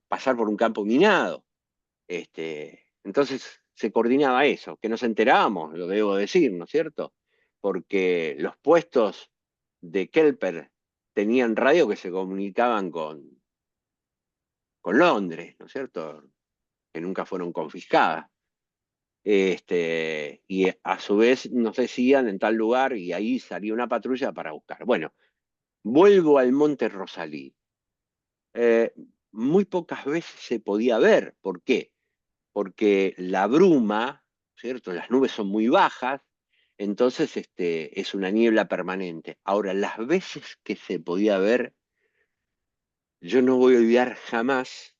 pasar por un campo minado. Entonces se coordinaba eso, que nos enterábamos, lo debo decir, ¿no es cierto? Porque los puestos de Kelper tenían radio que se comunicaban con Londres, ¿no es cierto? Que nunca fueron confiscadas. Y a su vez nos decían en tal lugar y ahí salía una patrulla para buscar. Bueno, vuelvo al Monte Rosalí. Eh, Muy pocas veces se podía ver. ¿Por qué? Porque la bruma, ¿cierto? Las nubes son muy bajas, Entonces, es una niebla permanente. Ahora, las veces que se podía ver, yo no voy a olvidar jamás,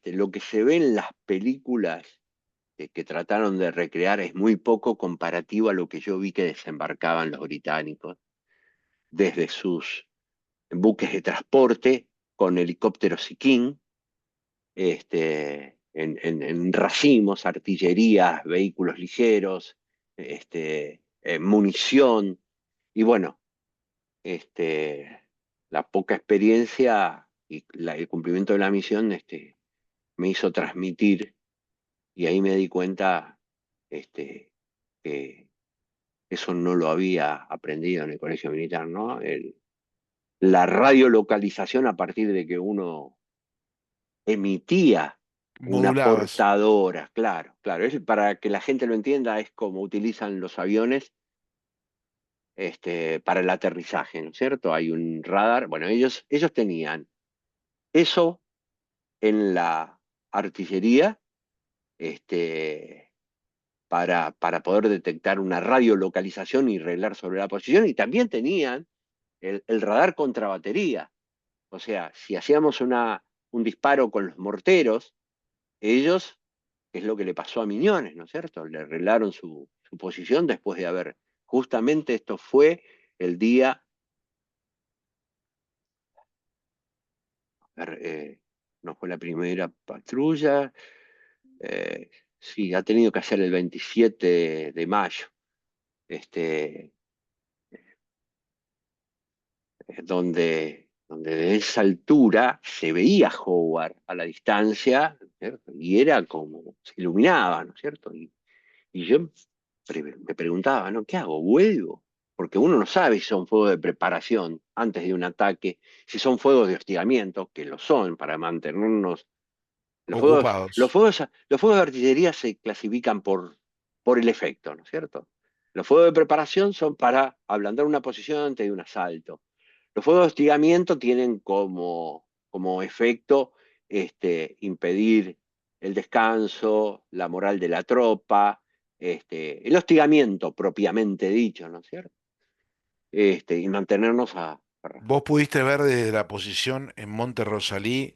lo que se ve en las películas que trataron de recrear es muy poco comparativo a lo que yo vi que desembarcaban los británicos desde sus buques de transporte con helicópteros Sea-King, en racimos, artillerías, vehículos ligeros, munición. Y bueno, este, la poca experiencia y el cumplimiento de la misión, me hizo transmitir, y ahí me di cuenta, este, que eso no lo había aprendido en el colegio militar, ¿no? La radiolocalización a partir de que uno emitía una Modulabas. portadora, claro, claro. Para que la gente lo entienda, es como utilizan los aviones, para el aterrizaje, ¿no es cierto? Hay un radar. Bueno, ellos tenían eso en la artillería, este, para poder detectar una radiolocalización y reglar sobre la posición, y también tenían el radar contra batería. O sea, si hacíamos un disparo con los morteros, ellos, es lo que le pasó a Miñones, ¿no es cierto? Le arreglaron su posición después de haber, justamente esto fue el día, a ver, no fue la primera patrulla, sí, ha tenido que hacer el 27 de mayo, este, donde de esa altura se veía Howard a la distancia, ¿no es cierto? Y era como, se iluminaba, ¿no es cierto? Y yo me preguntaba, ¿no? ¿Qué hago? ¿Vuelvo? Porque uno no sabe si son fuegos de preparación antes de un ataque, si son fuegos de hostigamiento, que lo son para mantenernos. Ocupados. Los fuegos de artillería se clasifican por el efecto, ¿no es cierto? Los fuegos de preparación son para ablandar una posición antes de un asalto. Los fuegos de hostigamiento tienen como efecto, impedir el descanso, la moral de la tropa, el hostigamiento propiamente dicho, ¿no es cierto? Y mantenernos Vos pudiste ver desde la posición en Monte Rosalí,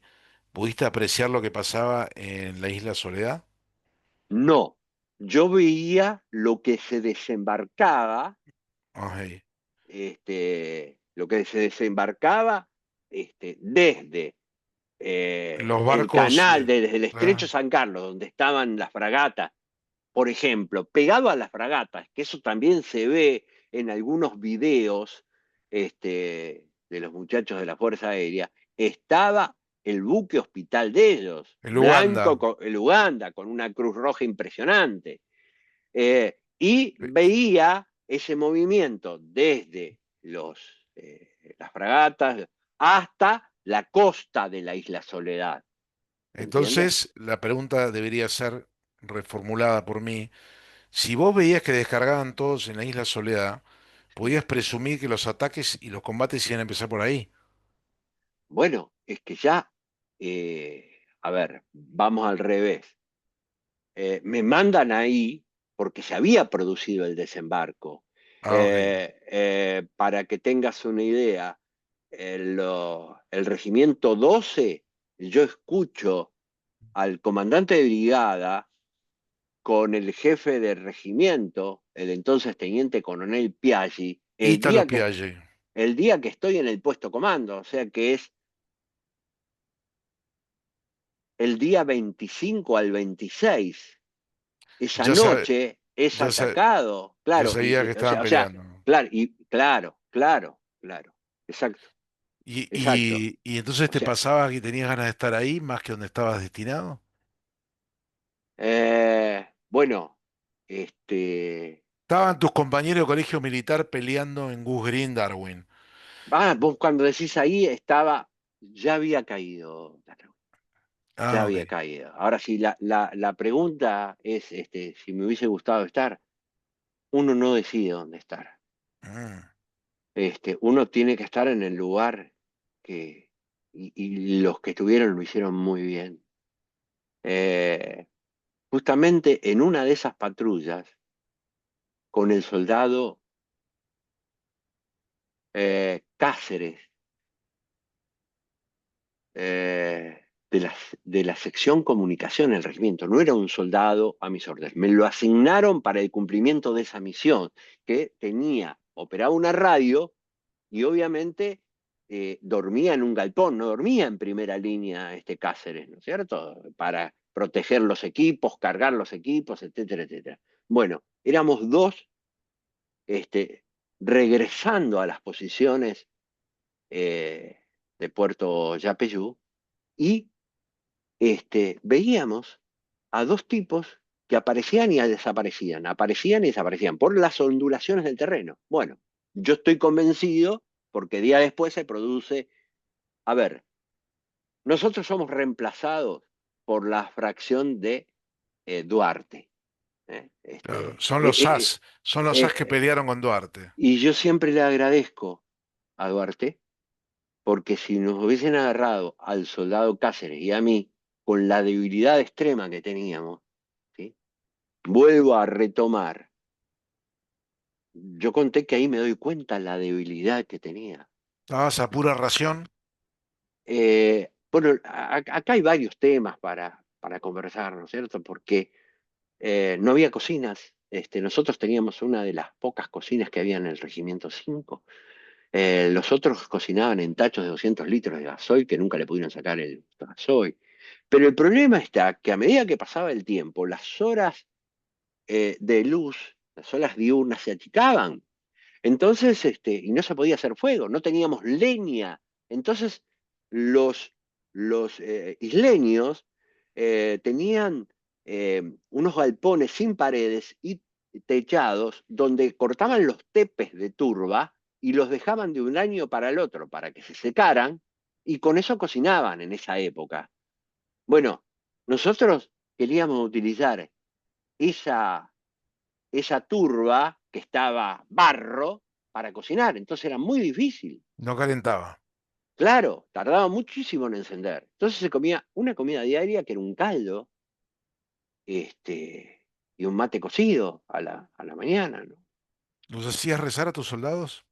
pudiste apreciar lo que pasaba en la isla Soledad. No, yo veía lo que se desembarcaba, Ay, lo que se desembarcaba, desde los el barcos canal, desde el estrecho ah, San Carlos, donde estaban las fragatas, por ejemplo, pegado a las fragatas, que eso también se ve en algunos videos, de los muchachos de la Fuerza Aérea, estaba el buque hospital de ellos, el blanco, Uganda. el Uganda, con una cruz roja impresionante. Y veía ese movimiento desde las fragatas hasta la costa de la isla Soledad, ¿se entiende? Entonces, la pregunta debería ser reformulada por mí. Si vos veías que descargaban todos en la isla Soledad, Sí. podías presumir que los ataques y los combates iban a empezar por ahí. Bueno, es que ya, a ver, vamos al revés. Me mandan ahí porque se había producido el desembarco. Ah, ok. Para que tengas una idea, el regimiento 12, yo escucho al comandante de brigada con el jefe del regimiento, el entonces teniente coronel Piaggi, Ítalo Piaget. el día que estoy en el puesto comando, o sea que es el día 25 al 26. Esa Ya, sab- noche es ya, sa- atacado, ya claro, sabía que estaban peleando. claro, claro, exacto, exacto. Y entonces O te sea, pasaba que tenías ganas de estar ahí más que donde estabas destinado. bueno, este, Estaban tus compañeros de colegio militar peleando en Goose Green, Darwin. vos cuando decís ahí estaba, ya había caído, ya Ah, ok. había caído. Ahora sí, la pregunta es, si me hubiese gustado estar, uno no decide dónde estar. Mm. Uno tiene que estar en el lugar que, y los que estuvieron lo hicieron muy bien. Eh, Justamente en una de esas patrullas, con el soldado Cáceres, de la sección comunicación del regimiento. No era un soldado a mis órdenes. Me lo asignaron para el cumplimiento de esa misión, que operaba una radio y obviamente dormía en un galpón, no dormía en primera línea este Cáceres, ¿no es cierto? Para proteger los equipos, cargar los equipos, etcétera, etcétera. Bueno, éramos dos este, regresando a las posiciones eh, de Puerto Yapeyú y veíamos a dos tipos que aparecían y desaparecían por las ondulaciones del terreno. Bueno, yo estoy convencido porque día después se produce, a ver, nosotros somos reemplazados por la fracción de Duarte. ¿Eh? Claro, son los as que Eh, pelearon con Duarte. y yo siempre le agradezco a Duarte porque si nos hubiesen agarrado al soldado Cáceres y a mí con la debilidad extrema que teníamos, ¿sí? Vuelvo a retomar. Yo conté que ahí me doy cuenta la debilidad que tenía. Estabas a pura ración. Bueno, acá hay varios temas para conversar, ¿no es cierto? Porque no había cocinas. Nosotros teníamos una de las pocas cocinas que había en el Regimiento 5. Los otros cocinaban en tachos de 200 litros de gasoil que nunca le pudieron sacar el gasoil. Pero el problema está que a medida que pasaba el tiempo, las horas de luz, las horas diurnas se achicaban. Entonces, y no se podía hacer fuego, no teníamos leña. Entonces, los, los isleños tenían unos galpones sin paredes y techados donde cortaban los tepes de turba y los dejaban de un año para el otro para que se secaran y con eso cocinaban en esa época. Bueno, nosotros queríamos utilizar esa esa turba que estaba barro para cocinar. Entonces era muy difícil. No calentaba. Claro, tardaba muchísimo en encender. Entonces se comía una comida diaria que era un caldo y un mate cocido a la mañana, ¿no? ¿Los hacías rezar a tus soldados?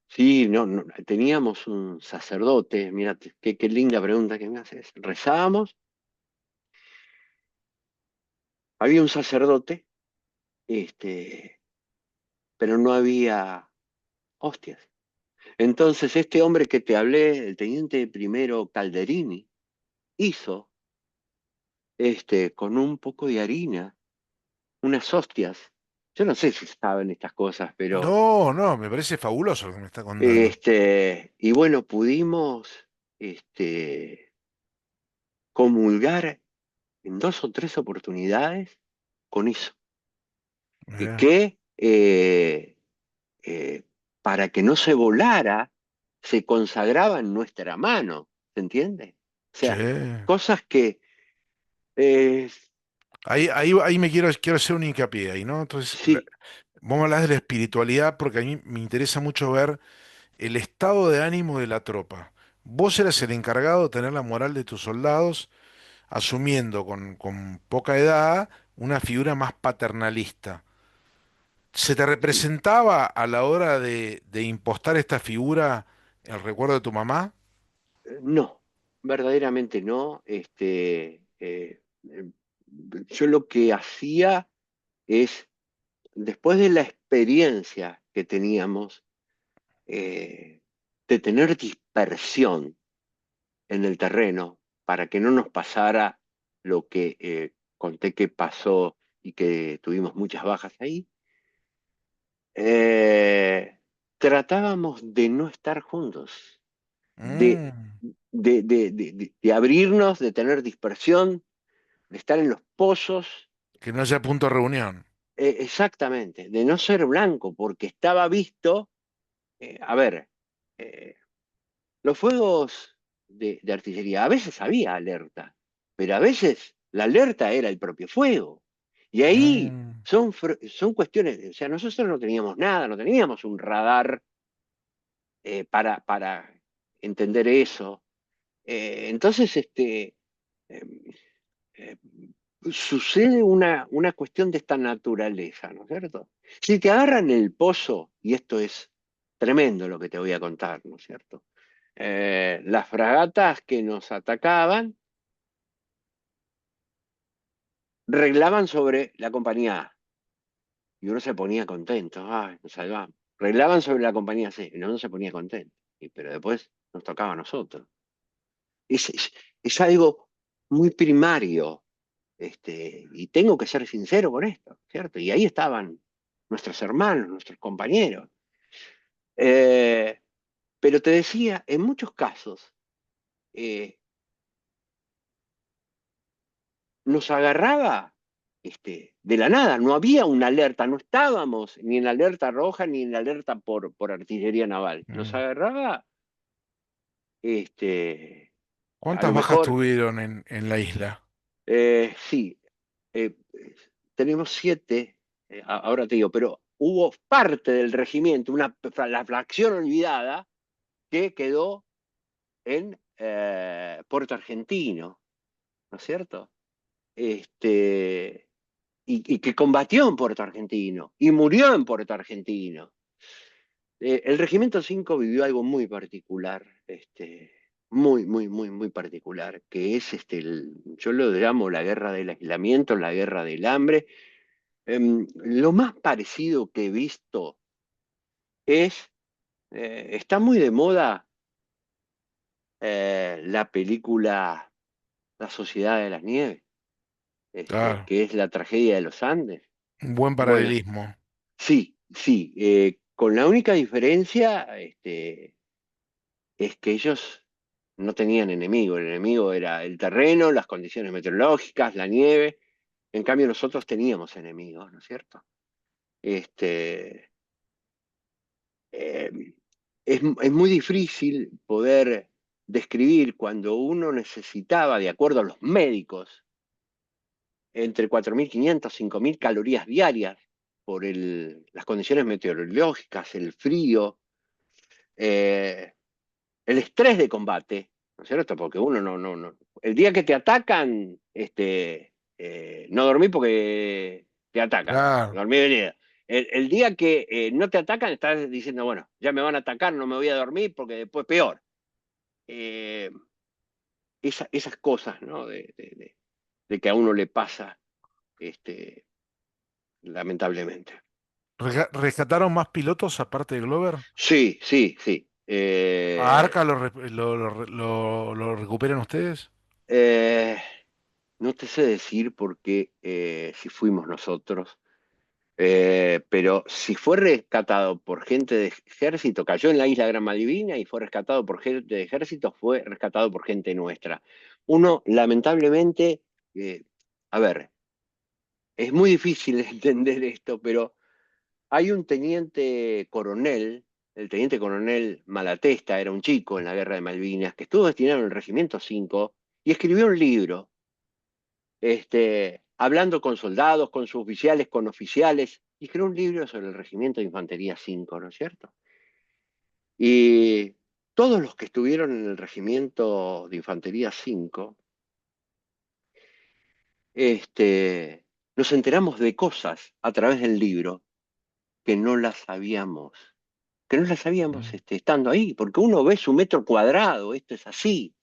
Sí, no, teníamos un sacerdote, mira, qué linda pregunta que me haces. Rezábamos, había un sacerdote, este, pero no había hostias. Entonces este hombre que te hablé, el teniente primero Calderini, hizo con un poco de harina, unas hostias. Yo no sé si saben estas cosas, pero No, no, me parece fabuloso lo que me está contando. y bueno, pudimos este, comulgar en dos o tres oportunidades con eso. Y Mirá. que eh, para que no se volara, se consagraba en nuestra mano, ¿se entiende? O Sí. sea, cosas que eh, Ahí quiero hacer un hincapié ahí, ¿no? Entonces, sí. vos me hablás de la espiritualidad porque a mí me interesa mucho ver el estado de ánimo de la tropa. Vos eras el encargado de tener la moral de tus soldados, asumiendo con poca edad una figura más paternalista. ¿Se te representaba a la hora de impostar esta figura el recuerdo de tu mamá? No, verdaderamente no. Yo lo que hacía es, después de la experiencia que teníamos de tener dispersión en el terreno para que no nos pasara lo que conté que pasó y que tuvimos muchas bajas ahí, eh, tratábamos de no estar juntos, de, Mm, de abrirnos, de tener dispersión, de estar en los pozos, que no haya punto de reunión. exactamente, de no ser blanco, porque estaba visto, a ver, eh, los fuegos de artillería, a veces había alerta, pero a veces la alerta era el propio fuego. Y ahí Mm, son cuestiones, o sea, nosotros no teníamos nada, no teníamos un radar para entender eso. Entonces, eh, eh, sucede una cuestión de esta naturaleza, ¿no es cierto? Si te agarran el pozo, y esto es tremendo lo que te voy a contar, ¿no es cierto? Las fragatas que nos atacaban reglaban sobre la compañía A, y uno se ponía contento, ay, nos salvamos. Reglaban sobre la compañía C, y uno se ponía contento, pero después nos tocaba a nosotros. Es algo muy primario, y tengo que ser sincero con esto, ¿cierto? Y ahí estaban nuestros hermanos, nuestros compañeros. Eh, pero te decía, en muchos casos eh, nos agarraba de la nada, no había una alerta, no estábamos ni en alerta roja ni en alerta por artillería naval. Nos Mm. agarraba, este, a ¿Cuántas lo bajas mejor, tuvieron en la isla? sí, eh, tenemos 7, ahora te digo, pero hubo parte del regimiento, la fracción olvidada, que quedó en Puerto Argentino, ¿no es cierto? Este, y que combatió en Puerto Argentino y murió en Puerto Argentino. El Regimiento 5 vivió algo muy particular, muy, muy, muy, muy particular, que es, yo lo llamo la guerra del aislamiento, la guerra del hambre. Lo más parecido que he visto es, está muy de moda la película La Sociedad de las Nieves, Claro, que es la tragedia de los Andes. un buen Bueno, paralelismo. sí, sí, con la única diferencia es que ellos no tenían enemigo, el enemigo era el terreno, las condiciones meteorológicas, la nieve, en cambio nosotros teníamos enemigos, ¿no es cierto? Este, eh, es muy difícil poder describir cuando uno necesitaba, de acuerdo a los médicos, entre 4.500 5.000 calorías diarias por las condiciones meteorológicas, el frío, eh, el estrés de combate, ¿no es cierto? Porque uno no. El día que te atacan, no dormí porque te atacan, Claro, dormí de día. El día que no te atacan, estás diciendo, bueno, ya me van a atacar, no me voy a dormir porque después peor. Eh, esas cosas, ¿no? De que a uno le pasa, este, lamentablemente. ¿Rescataron más pilotos aparte de Glover? Sí, sí, sí. ¿A Arca lo recuperan ustedes? Eh, no te sé decir porque si fuimos nosotros, pero si fue rescatado por gente de ejército, cayó en la isla Gran Malvina y fue rescatado por gente de ejército, fue rescatado por gente nuestra. Uno, lamentablemente, a ver, es muy difícil entender esto, pero hay un teniente coronel, el teniente coronel Malatesta, era un chico en la guerra de Malvinas, que estuvo destinado en el Regimiento 5 y escribió un libro, hablando con soldados, con suboficiales, con oficiales, y escribió un libro sobre el Regimiento de Infantería 5, ¿no es cierto? Y todos los que estuvieron en el Regimiento de Infantería 5, nos enteramos de cosas a través del libro que no las sabíamos Mm. estando ahí, porque uno ve su metro cuadrado, esto es así.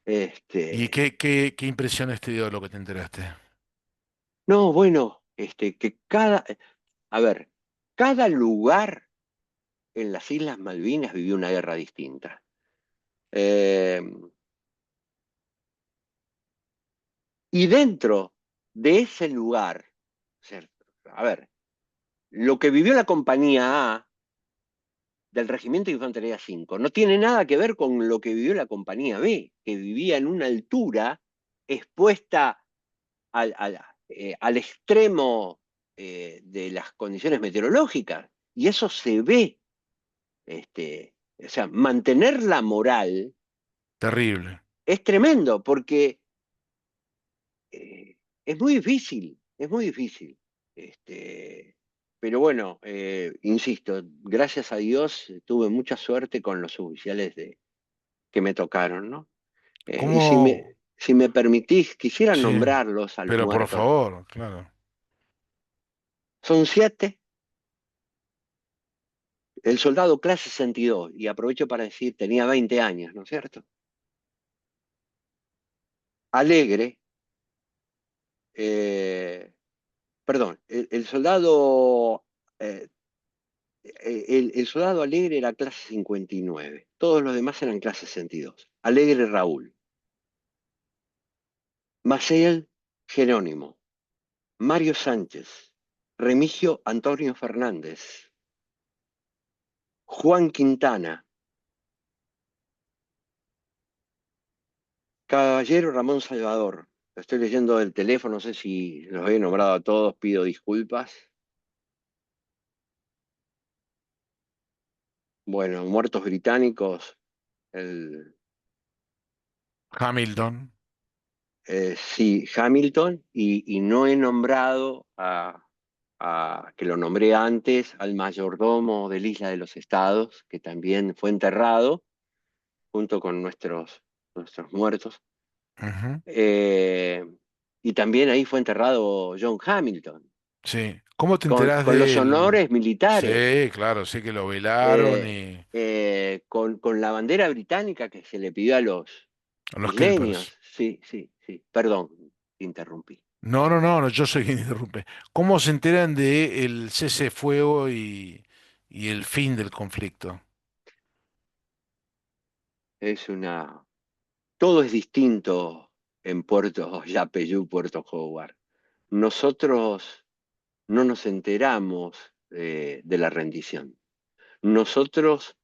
¿Y Este, qué impresiones te dio de lo que te enteraste? no, bueno, a ver, cada lugar en las Islas Malvinas vivió una guerra distinta. Eh, y dentro de ese lugar, ¿cierto? A ver, lo que vivió la compañía A del Regimiento de Infantería 5 no tiene nada que ver con lo que vivió la compañía B, que vivía en una altura expuesta al extremo de las condiciones meteorológicas. Y eso se ve. O sea, mantener la moral Terrible. es tremendo porque es muy difícil, es muy difícil. Este, pero bueno, insisto, gracias a Dios tuve mucha suerte con los oficiales que me tocaron, ¿no? Y si me, ¿Cómo? Si me permitís, quisiera Sí, nombrarlos a los pero por muertos. favor, claro. Son siete. El soldado clase 62, y aprovecho para decir, tenía 20 años, ¿no es cierto? Alegre, eh, perdón, el soldado, el soldado Alegre era clase 59, todos los demás eran clase 62. Alegre Raúl, Maciel Jerónimo, Mario Sánchez, Remigio Antonio Fernández, Juan Quintana, Caballero Ramón Salvador. Lo estoy leyendo del teléfono, no sé si los he nombrado a todos, pido disculpas. Bueno, muertos británicos, el, Hamilton. sí, Hamilton, y no he nombrado que lo nombré antes, al mayordomo de la Isla de los Estados, que también fue enterrado junto con nuestros muertos. Ujú. Eh, y también ahí fue enterrado John Hamilton, Sí. ¿Cómo te con, enterás con los de él? honores militares, Sí, claro, sé que lo velaron eh, y con la bandera británica que se le pidió a los a los isleños. Kelpers. Sí, sí, sí. Perdón, te interrumpí. No, no, no, no, yo soy quien interrumpe. ¿Cómo se enteran de el cese de fuego y el fin del conflicto? Es una... Todo es distinto en Puerto Yapeyú, Puerto Howard. Nosotros no nos enteramos de la rendición. Nosotros,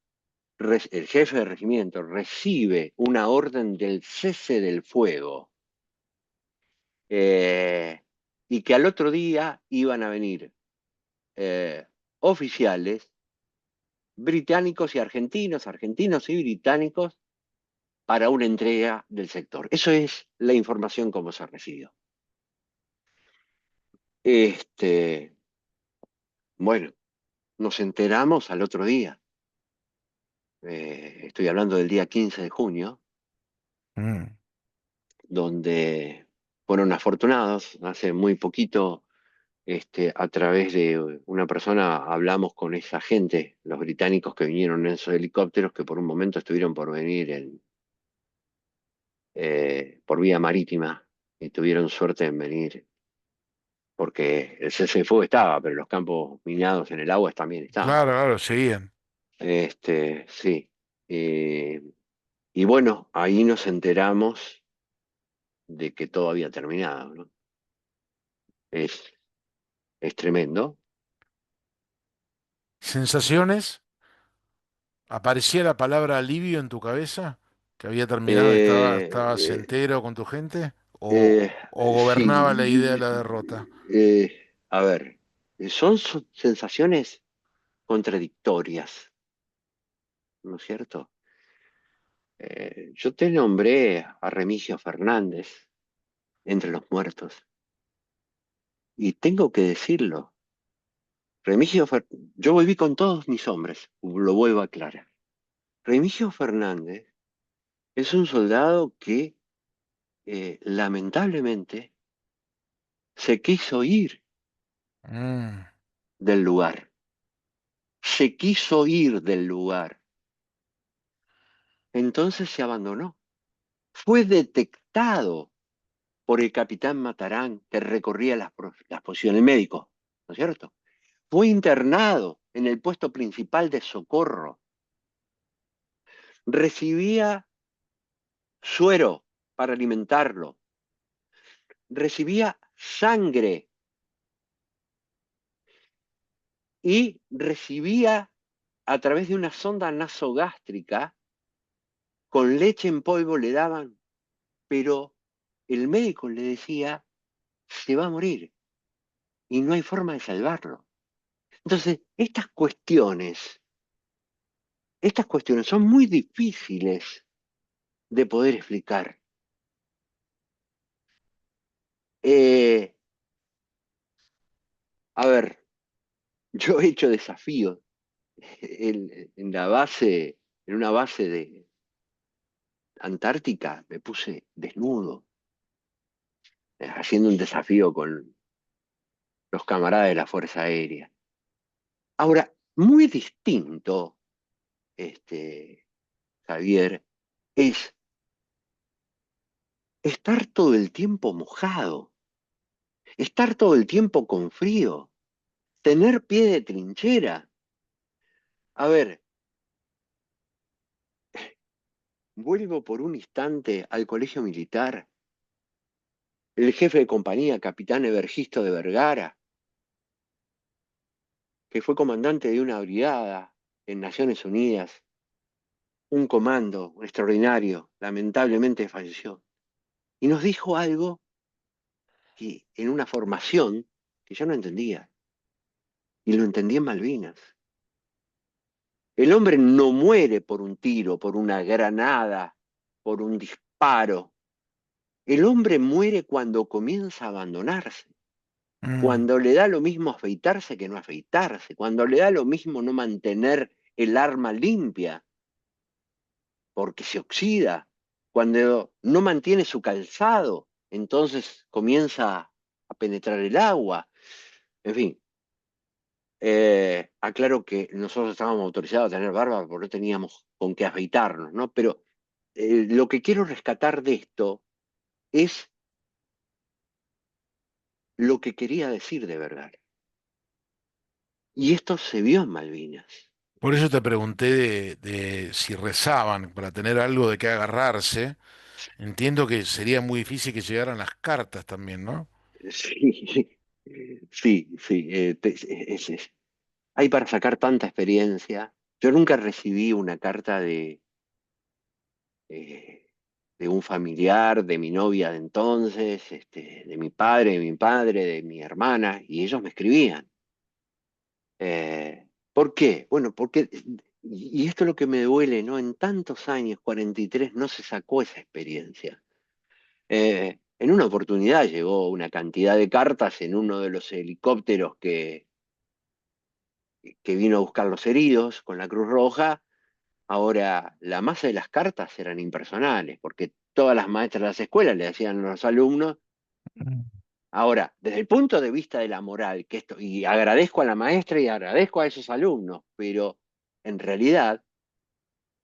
el jefe de regimiento recibe una orden del cese del fuego, eh, y que al otro día iban a venir oficiales británicos y argentinos, argentinos y británicos, para una entrega del sector. Eso es la información como se recibió. Este, bueno, nos enteramos al otro día. Estoy hablando del día 15 de junio, Mm. donde fueron afortunados. Hace muy poquito, a través de una persona, hablamos con esa gente, los británicos que vinieron en esos helicópteros, que por un momento estuvieron por venir por vía marítima y tuvieron suerte en venir, porque el cese de fuego estaba, pero los campos minados en el agua también estaban. Claro, claro, seguían. Sí. Eh, y bueno, ahí nos enteramos de que todo había terminado, ¿no? Es, es tremendo. ¿Sensaciones? ¿Aparecía la palabra alivio en tu cabeza? ¿Que había terminado y estabas Eh, entero con tu gente? eh, ¿O gobernaba la idea de sí, la derrota? a ver, son sensaciones contradictorias, ¿no es cierto? Yo te nombré a Remigio Fernández entre los muertos, y tengo que decirlo. Yo volví con todos mis hombres, lo vuelvo a aclarar. Remigio Fernández es un soldado que lamentablemente se quiso ir Mm. del lugar, se quiso ir del lugar, entonces se abandonó. Fue detectado por el capitán Matarán, que recorría las posiciones médicos, ¿no es cierto? Fue internado en el puesto principal de socorro, recibía suero para alimentarlo, recibía sangre y recibía a través de una sonda nasogástrica con leche en polvo le daban, pero el médico le decía, se va a morir y no hay forma de salvarlo. Entonces, estas cuestiones son muy difíciles de poder explicar. Eh, a ver, yo he hecho desafíos en la base, en una base Antártica, me puse desnudo, haciendo un desafío con los camaradas de la Fuerza Aérea. Ahora, muy distinto, Javier, es estar todo el tiempo mojado, estar todo el tiempo con frío, tener pie de trinchera. A ver, vuelvo por un instante al colegio militar. El jefe de compañía, capitán Ebergisto de Vergara, que fue comandante de una brigada en Naciones Unidas, un comando extraordinario, lamentablemente falleció. Y nos dijo algo que en una formación que yo no entendía, y lo entendí en Malvinas. El hombre no muere por un tiro, por una granada, por un disparo. El hombre muere cuando comienza a abandonarse, Mm, cuando le da lo mismo afeitarse que no afeitarse, cuando le da lo mismo no mantener el arma limpia porque se oxida, cuando no mantiene su calzado, entonces comienza a penetrar el agua. En fin, aclaro que nosotros estábamos autorizados a tener barba porque no teníamos con qué afeitarnos, ¿no? Pero lo que quiero rescatar de esto es lo que quería decir de verdad. Y esto se vio en Malvinas. por eso te pregunté de si rezaban para tener algo de qué agarrarse. Entiendo que sería muy difícil que llegaran las cartas también, ¿no? Sí, sí, sí. Hay para sacar tanta experiencia. Yo nunca recibí una carta eh, de un familiar, de mi novia de entonces, de mi padre, de mi hermana, y ellos me escribían. ¿Por qué? Bueno, porque, y esto es lo que me duele, ¿no? En tantos años, 43, no se sacó esa experiencia. En una oportunidad llegó una cantidad de cartas en uno de los helicópteros que vino a buscar los heridos con la Cruz Roja. Ahora, la masa de las cartas eran impersonales, porque todas las maestras de las escuelas le decían a los alumnos. Mm. Ahora, desde el punto de vista de la moral, que esto, y agradezco a la maestra y agradezco a esos alumnos, pero en realidad,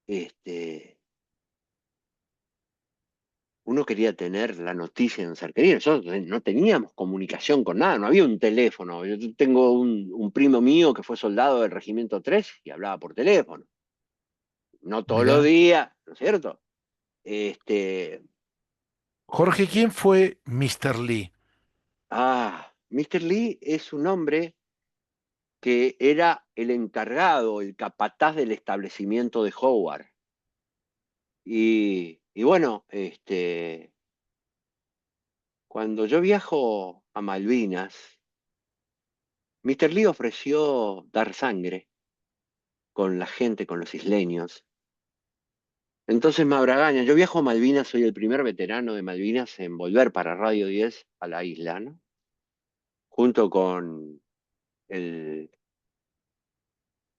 este, uno quería tener la noticia en cercanía. Nosotros no teníamos comunicación con nada, no había un teléfono. Yo tengo un primo mío que fue soldado del Regimiento 3 y hablaba por teléfono. No todos los Mirá. días, ¿no es cierto? Este, Jorge, ¿quién fue Mr. Lee? Mr. Lee es un hombre que era el encargado, el capataz del establecimiento de Howard. Y bueno, cuando yo viajo a Malvinas, Mr. Lee ofreció dar sangre con la gente, con los isleños. Entonces me Bragaña, yo viajo a Malvinas, soy el primer veterano de Malvinas en volver para Radio 10 a la isla, ¿no? Junto con el,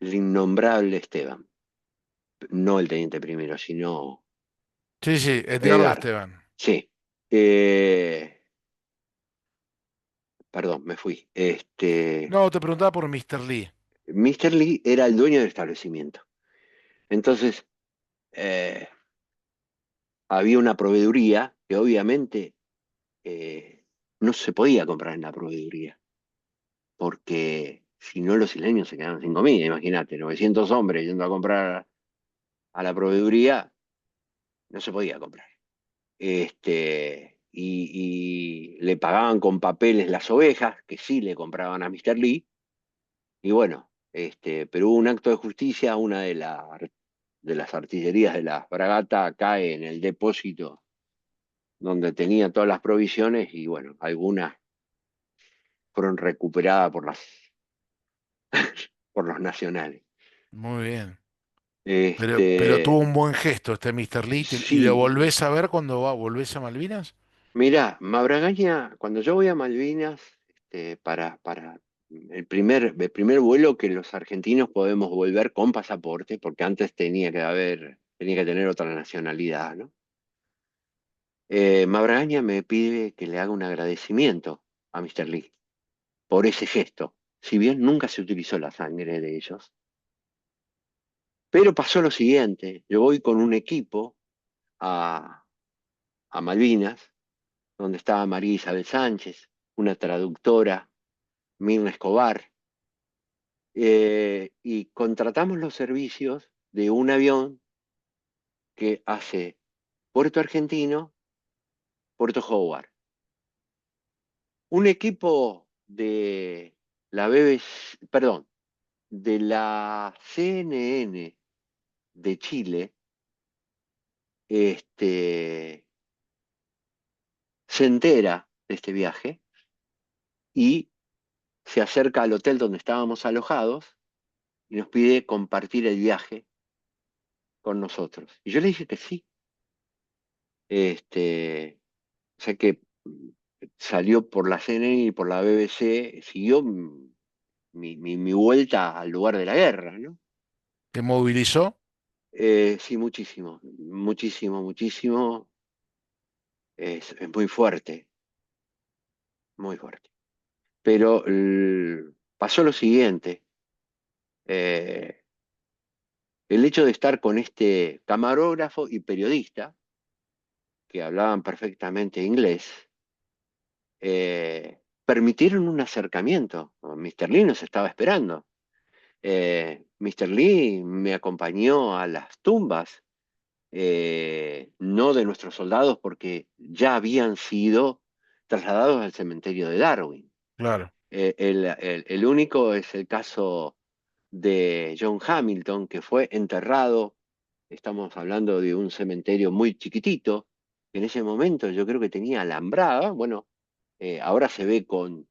el innombrable Esteban, no el teniente primero, sino Sí, sí, Edgardo Edgar. Esteban. Sí. Eh, Perdón, me fui. No, te preguntaba por Mr. Lee. Mr. Lee era el dueño del establecimiento. Entonces, eh, había una proveeduría que obviamente no se podía comprar en la proveeduría, porque si no los isleños se quedaban sin comida. Imagínate, 900 hombres yendo a comprar a la proveeduría, no se podía comprar. Y le pagaban con papeles las ovejas, que sí le compraban a Mr. Lee. Y bueno, pero hubo un acto de justicia, una de las artillerías de la fragata cae en el depósito donde tenía todas las provisiones y bueno, algunas fueron recuperadas por los nacionales. Muy bien. Pero tuvo Este, un buen gesto este Mr. Lee. ¿Y lo sí, volvés a ver cuando volvés a Malvinas? mirá, Mabragaña, cuando yo voy a Malvinas, para el primer vuelo que los argentinos podemos volver con pasaporte, porque antes tenía que tener otra nacionalidad, ¿no? Mabragaña me pide que le haga un agradecimiento a Mr. Lee por ese gesto. Si bien nunca se utilizó la sangre de ellos, pero pasó lo siguiente, yo voy con un equipo a, a Malvinas, donde estaba María Isabel Sánchez, una traductora, Mirna Escobar, y contratamos los servicios de un avión que hace Puerto Argentino, Puerto Howard. Un equipo de la BBC, perdón, de la CNN de Chile, este, se entera de este viaje y se acerca al hotel donde estábamos alojados y nos pide compartir el viaje con nosotros. Y yo le dije que sí. O sea que salió por la CNN y por la BBC, siguió mi vuelta al lugar de la guerra, ¿no? ¿Te movilizó? Sí, muchísimo, muchísimo, muchísimo. Es muy fuerte, muy fuerte. Pero pasó lo siguiente. eh, el hecho de estar con este camarógrafo y periodista, que hablaban perfectamente inglés, permitieron un acercamiento. Mr. Lee nos estaba esperando. Mr. Lee me acompañó a las tumbas, no de nuestros soldados, porque ya habían sido trasladados al cementerio de Darwin. Claro, El único es el caso de John Hamilton, que fue enterrado, estamos hablando de un cementerio muy chiquitito, en ese momento yo creo que tenía alambrada, bueno, ahora se ve con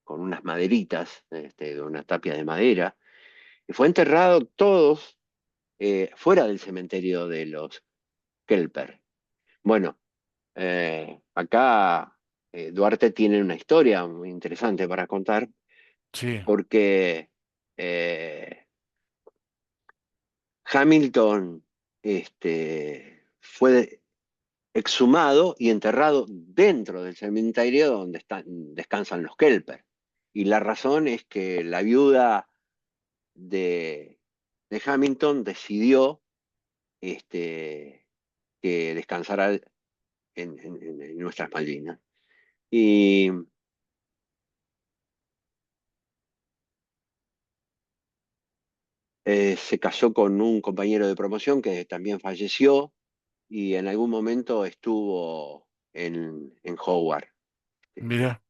unas maderitas, de una tapia de madera, y fue enterrado todos fuera del cementerio de los Kelper. Bueno, acá Duarte tiene una historia muy interesante para contar, sí, porque eh, Hamilton fue exhumado y enterrado dentro del cementerio donde descansan los Kelper. Y la razón es que la viuda de, de Hamilton decidió este, que descansara en nuestras Malvinas. Y se casó con un compañero de promoción que también falleció y en algún momento estuvo en Howard. mira,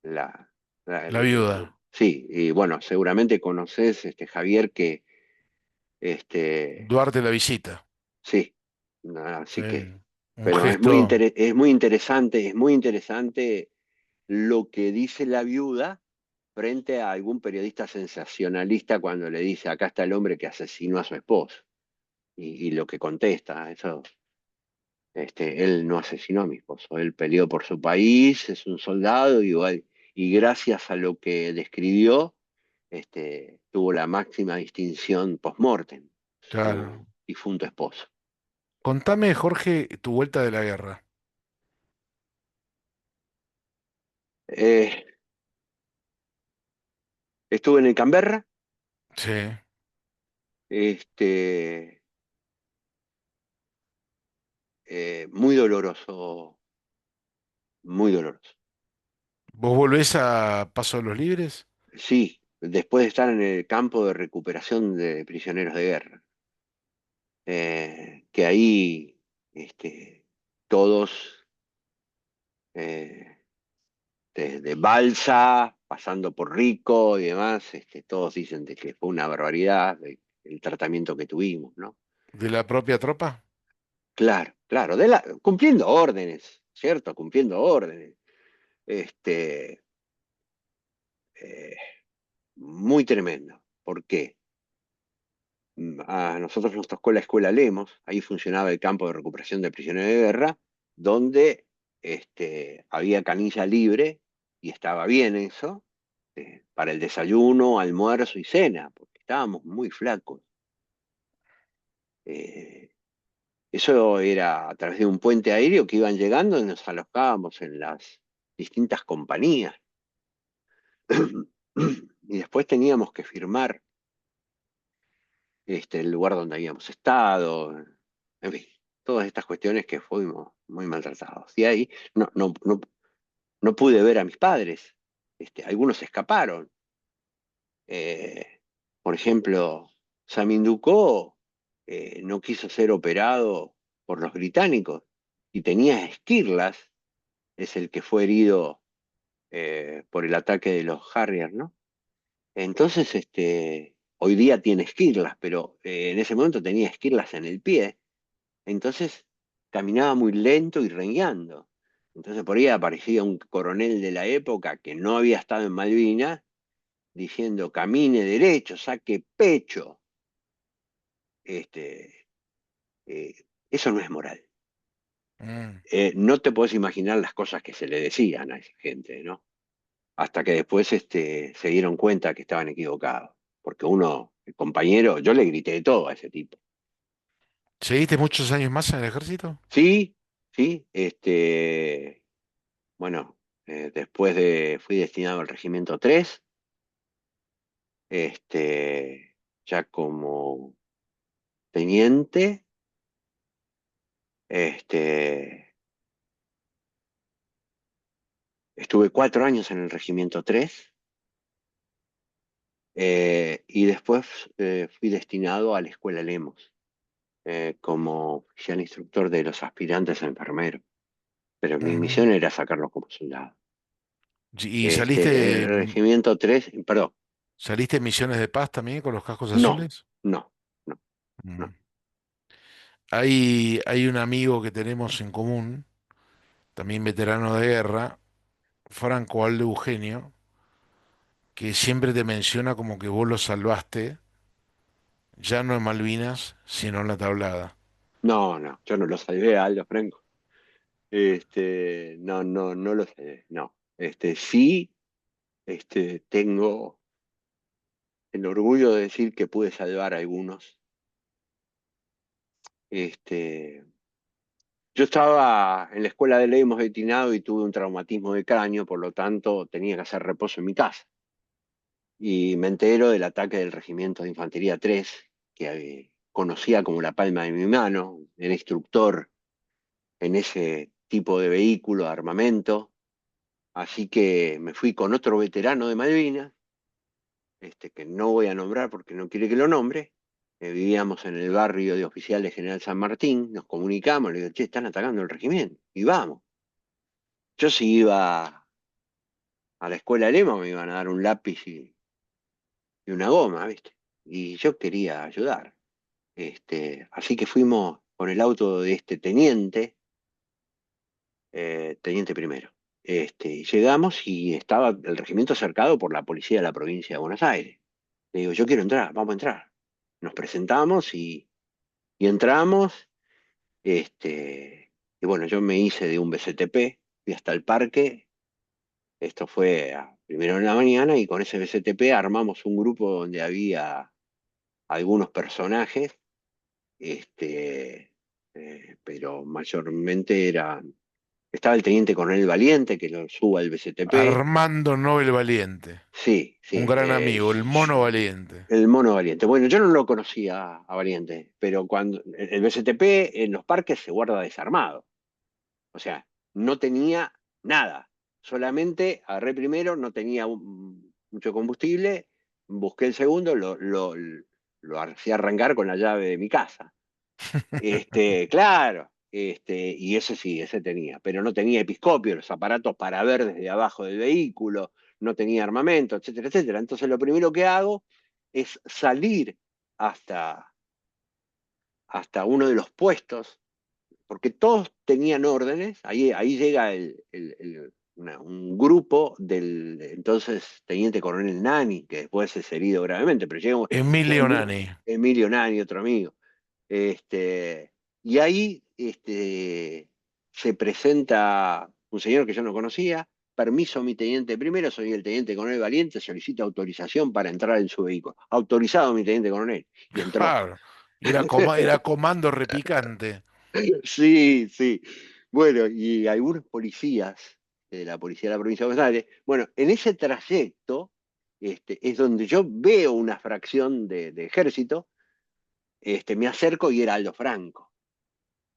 La, la viuda. sí, y bueno, seguramente conoces, Javier, que este, Duarte la visita. sí, Sí, así que, un pero gesto, es muy interesante lo que dice la viuda frente a algún periodista sensacionalista cuando le dice, acá está el hombre que asesinó a su esposo. Y lo que contesta, eso, él no asesinó a mi esposo, él peleó por su país, es un soldado igual, y gracias a lo que describió, tuvo la máxima distinción post-mortem, su claro. difunto esposo. Contame, Jorge, tu vuelta de la guerra. Eh, estuve en el Canberra, Sí. este, muy doloroso, muy doloroso. ¿Vos volvés a Paso de los Libres? Sí, después de estar en el campo de recuperación de prisioneros de guerra, que ahí todos, eh, desde Balsa, pasando por Rico y demás, todos dicen de que fue una barbaridad el tratamiento que tuvimos, ¿no? ¿De la propia tropa? Claro, claro, cumpliendo órdenes, ¿cierto? Cumpliendo órdenes. Este, eh, muy tremendo. ¿Por qué? A nosotros nos tocó la escuela Lemos, ahí funcionaba el campo de recuperación de prisioneros de guerra, donde había canilla libre, y estaba bien eso, para el desayuno, almuerzo y cena, porque estábamos muy flacos. Eh, Eso era a través de un puente aéreo que iban llegando y nos alojábamos en las distintas compañías. Y después teníamos que firmar el lugar donde habíamos estado, en fin, todas estas cuestiones que fuimos muy maltratados. Y ahí no pude ver a mis padres. Algunos escaparon. Eh, por ejemplo, Samin Ducó no quiso ser operado por los británicos y tenía esquirlas, es el que fue herido por el ataque de los Harrier, ¿no? Entonces, hoy día tiene esquirlas, pero en ese momento tenía esquirlas en el pie, entonces caminaba muy lento y rengueando. Entonces por ahí aparecía un coronel de la época que no había estado en Malvinas diciendo camine derecho, saque pecho. Este, Eso no es moral. Mm. No te puedes imaginar las cosas que se le decían a esa gente, ¿no? Hasta que después se dieron cuenta que estaban equivocados. Porque uno, el compañero, yo le grité de todo a ese tipo. ¿Seguiste muchos años más en el ejército? Sí, sí, bueno, fui destinado al Regimiento 3, ya como teniente, este, estuve 4 años en el Regimiento 3, y después fui destinado a la Escuela Lemos, como oficial instructor de los aspirantes a enfermero, pero mi Ujú. misión era sacarlos como soldado. ¿Y En el Regimiento 3, perdón, saliste en misiones de paz también con los cascos no, azules? no, no, Mm. no. Hay un amigo que tenemos en común, también veterano de guerra, Franco Aldo Eugenio, que siempre te menciona como que vos lo salvaste, ya no en Malvinas, sino en la Tablada. No, no, yo no lo salvé a Aldo Franco. No, no, no lo sé, no. Sí, tengo el orgullo de decir que pude salvar a algunos. Este, yo estaba en la escuela de Lemos destinado y tuve un traumatismo de cráneo, por lo tanto tenía que hacer reposo en mi casa. Y me entero del ataque del Regimiento de Infantería 3, que conocía como la palma de mi mano, era instructor en ese tipo de vehículo, de armamento. Así que me fui con otro veterano de Malvinas, que no voy a nombrar porque no quiere que lo nombre. Vivíamos en el barrio de Oficiales General San Martín, nos comunicamos, le digo, che, están atacando el regimiento, y vamos. Yo si iba a la escuela de Lema me iban a dar un lápiz y una goma, ¿viste? Y yo quería ayudar. Así que fuimos con el auto de este teniente, teniente primero. Y llegamos y estaba el regimiento cercado por la policía de la provincia de Buenos Aires. Le digo, yo quiero entrar, vamos a entrar. Nos presentamos y entramos. Y bueno, yo me hice de un BCTP, fui hasta el parque. Esto fue a primero en la mañana y con ese BCTP armamos un grupo donde había algunos personajes, pero mayormente estaba el teniente coronel Valiente, que lo suba al BCTP. Armando Nobel Valiente, Sí, un sí, gran amigo, el mono Valiente. el mono Valiente. Bueno, yo no lo conocía a Valiente, pero cuando el BCTP en los parques se guarda desarmado. O sea, no tenía nada. Solamente agarré primero, no tenía mucho combustible, busqué el segundo, lo hacía arrancar con la llave de mi casa. Claro, y ese sí, ese tenía, pero no tenía episcopio, los aparatos para ver desde abajo del vehículo, no tenía armamento, etcétera, etcétera. Entonces lo primero que hago es salir hasta, hasta uno de los puestos, porque todos tenían órdenes, ahí llega un grupo del entonces teniente coronel Nani, que después es herido gravemente, pero llega Emilio Nani. Emilio Nani, otro amigo. Y ahí se presenta un señor que yo no conocía, permiso mi teniente primero, soy el teniente coronel Valiente, solicita autorización para entrar en su vehículo. Autorizado mi teniente coronel, y entró. Claro, era comando repicante. Sí, sí. Bueno, y algunos policías de la policía de la provincia de Buenos Aires, bueno, en ese trayecto es donde yo veo una fracción de ejército, me acerco y era Aldo Franco.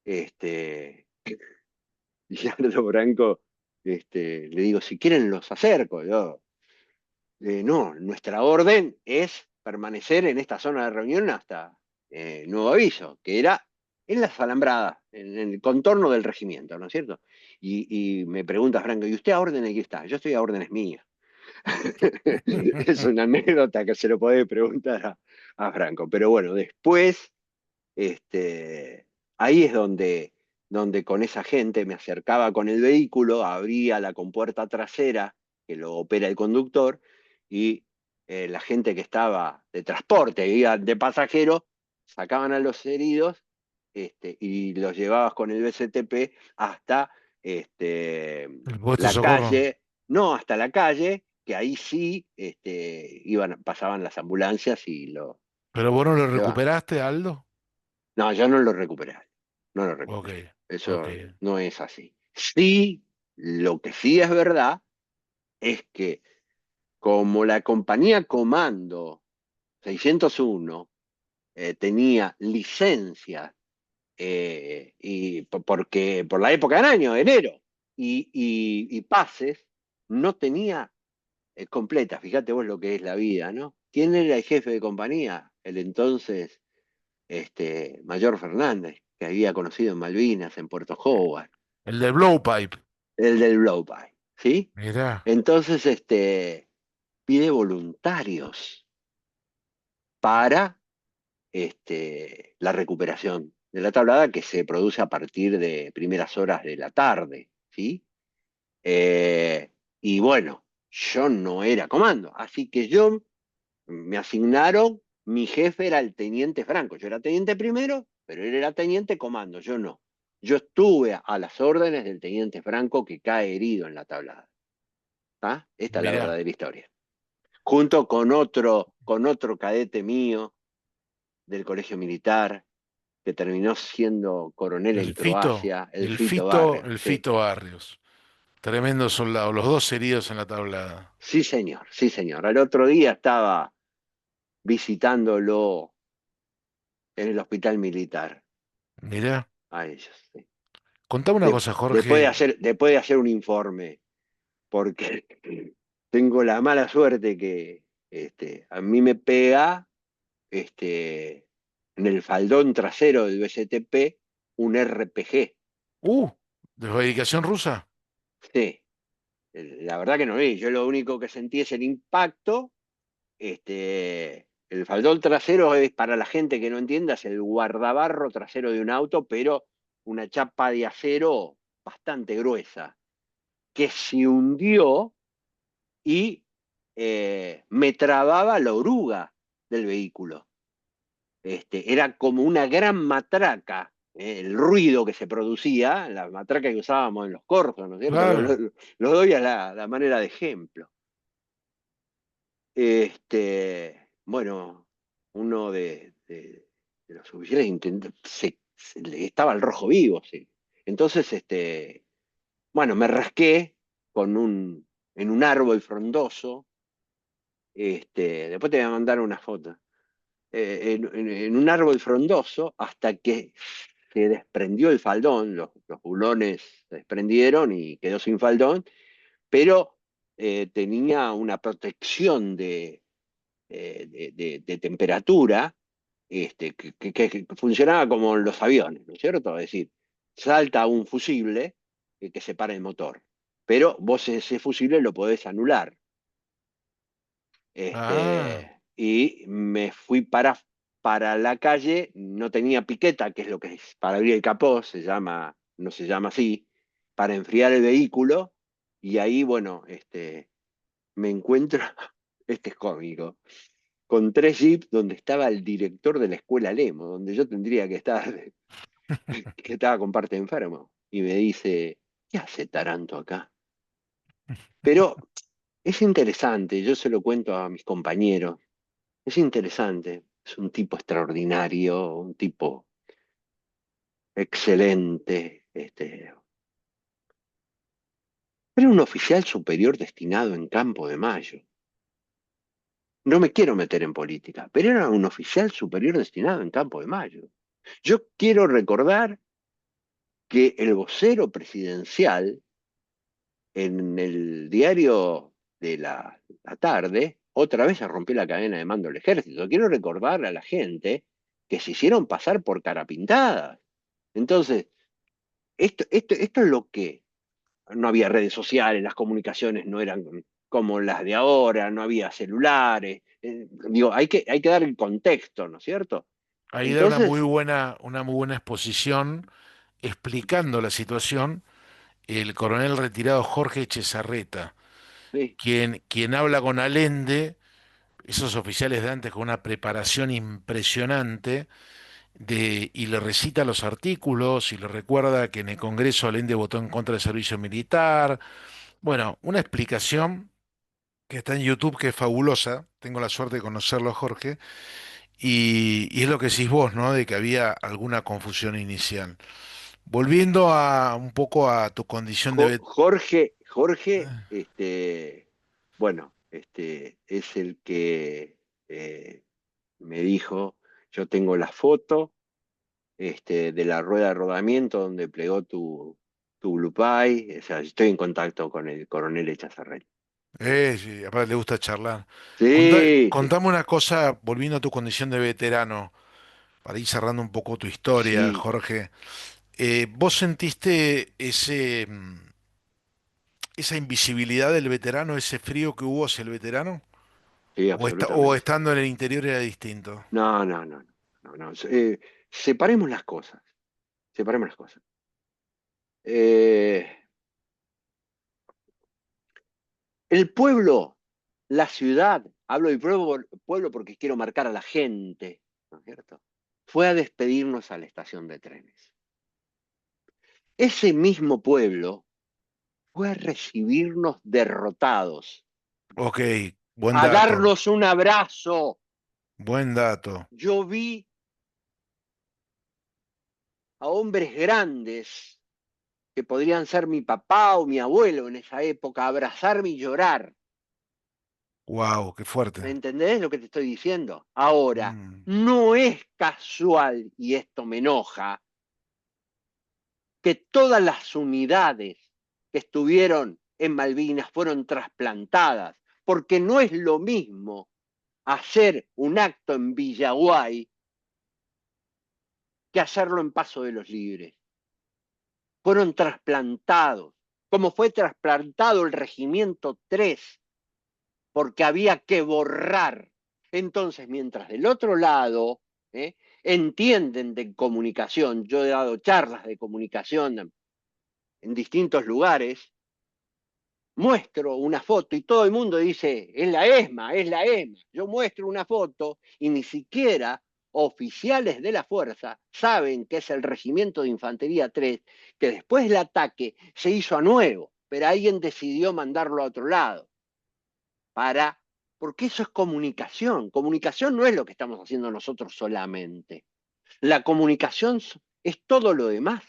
Este, y Aldo Franco, le digo, si quieren los acerco. Yo, no, nuestra orden es permanecer en esta zona de reunión hasta nuevo aviso, que era en las alambradas, en el contorno del regimiento, ¿no es cierto? Y me pregunta Franco, ¿y usted a órdenes qué está? Yo estoy a órdenes mías. Es una anécdota que se lo puede preguntar a Franco. Pero bueno, después este, ahí es donde con esa gente me acercaba con el vehículo, abría la compuerta trasera, que lo opera el conductor, y la gente que estaba de transporte, iba de pasajero, sacaban a los heridos y los llevabas con el BCTP hasta El puesto de la socorro. calle, no hasta la calle, que ahí sí pasaban las ambulancias y lo ¿Pero vos no lo llevaban. recuperaste, Aldo? No, yo no lo recuperé. No lo Ok, recuperé. ok. Eso no es así. Sí, lo que sí es verdad es que como la compañía Comando 601 tenía licencia y porque por la época del año, enero, y pases, no tenía completa. Fíjate vos lo que es la vida, ¿no? ¿Quién era el jefe de compañía? El entonces Mayor Fernández, que había conocido en Malvinas, en Puerto Howard, El de Blowpipe. el del Blowpipe, ¿sí? Mirá, Entonces, pide voluntarios para la recuperación de la tablada que se produce a partir de primeras horas de la tarde, ¿sí? Eh, y bueno, yo no era comando, así que yo me asignaron, mi jefe era el teniente Franco, yo era teniente primero, pero él era teniente comando, yo no. Yo estuve a las órdenes del teniente Franco que cae herido en la tablada. ¿Ah? Esta es la mirá. verdadera historia. Junto con otro cadete mío del colegio militar, que terminó siendo coronel en Croacia, el Fito Barrio. El Sí, Fito Barrios. Tremendo soldado, los dos heridos en la tablada. sí señor, sí señor. Al otro día estaba visitándolo en el hospital militar Mirá. a ellos. Sí. Contame una cosa, Después de Jorge. hacer un informe, porque tengo la mala suerte que a mí me pega en el faldón trasero del BCTP un RPG. Uh, ¿Desvalificación rusa? Sí, la verdad que no vi. Yo lo único que sentí es el impacto. El faldón trasero es, para la gente que no entienda, es el guardabarro trasero de un auto, pero una chapa de acero bastante gruesa, que se hundió y me trababa la oruga del vehículo. Era como una gran matraca, el ruido que se producía, la matraca que usábamos en los corsos, ¿no es cierto? Claro. Lo doy a la manera de ejemplo. Bueno, uno de los oficiales estaba al rojo vivo, sí. Entonces, bueno, me rasqué en un árbol frondoso. Después te voy a mandar una foto. En un árbol frondoso hasta que se desprendió el faldón, los bulones se desprendieron y quedó sin faldón, pero tenía una protección de temperatura que funcionaba como en los aviones, ¿no es cierto? Es decir, salta un fusible que separa el motor, pero vos ese fusible lo podés anular. Ah, Y me fui para la calle, no tenía piqueta, que es lo que es para abrir el capó, no se llama así, para enfriar el vehículo, y ahí, bueno, me encuentro, este es cómico, con tres jeeps donde estaba el director de la escuela Lemo, donde yo tendría que estar, que estaba con parte enfermo, y me dice, ¿qué hace Taranto acá? Pero es interesante, yo se lo cuento a mis compañeros. Es interesante, es un tipo extraordinario, un tipo excelente. Era un oficial superior destinado en Campo de Mayo. No me quiero meter en política, pero era un oficial superior destinado en Campo de Mayo. Yo quiero recordar que el vocero presidencial en el diario de la tarde, otra vez se rompió la cadena de mando del ejército. Quiero recordar a la gente que se hicieron pasar por carapintadas. Entonces, esto es lo que no había redes sociales, las comunicaciones no eran como las de ahora, no había celulares. Digo, hay que dar el contexto, ¿no es cierto? Ahí da Entonces, una muy buena exposición explicando la situación el coronel retirado Jorge Chezarreta, sí, quien habla con Allende, esos oficiales de antes con una preparación impresionante, y le recita los artículos y le recuerda que en el Congreso Allende votó en contra del servicio militar. Bueno, una explicación que está en YouTube que es fabulosa. Tengo la suerte de conocerlo a Jorge. Y es lo que decís vos, ¿no? De que había alguna confusión inicial. Volviendo a un poco a tu condición de... Jorge, bueno, es el que eh, me dijo, yo tengo la foto de la rueda de rodamiento donde plegó tu Blue Pie, o sea, estoy en contacto con el coronel Echazarrey. Sí, aparte le gusta charlar. Sí, sí, Contame una cosa, volviendo a tu condición de veterano, para ir cerrando un poco tu historia, sí, Jorge. ¿Vos sentiste esa invisibilidad del veterano, ese frío que hubo hacia el veterano? sí, O absolutamente. estando en el interior era distinto? No, no, no, no, no. Separemos las cosas, separemos las cosas. Eh, el pueblo, la ciudad, hablo del pueblo porque quiero marcar a la gente, ¿no es cierto? Fue a despedirnos a la estación de trenes. Ese mismo pueblo fue a recibirnos derrotados, Ok, buen a dato, darnos un abrazo. buen dato. Yo vi a hombres grandes que podrían ser mi papá o mi abuelo en esa época abrazarme y llorar. Wow, qué fuerte. ¿Me entendés lo que te estoy diciendo? Ahora, Mm. no es casual, y esto me enoja, que todas las unidades que estuvieron en Malvinas fueron trasplantadas, porque no es lo mismo hacer un acto en Villaguay que hacerlo en Paso de los Libres. Fueron trasplantados, como fue trasplantado el Regimiento 3, porque había que borrar. Entonces, mientras del otro lado entienden de comunicación, yo he dado charlas de comunicación en distintos lugares, muestro una foto y todo el mundo dice, es la ESMA, es la ESMA. Yo muestro una foto y ni siquiera oficiales de la fuerza saben que es el Regimiento de Infantería 3, que después del ataque se hizo a nuevo, pero alguien decidió mandarlo a otro lado para, porque eso es comunicación. Comunicación no es lo que estamos haciendo nosotros solamente. La comunicación es todo lo demás.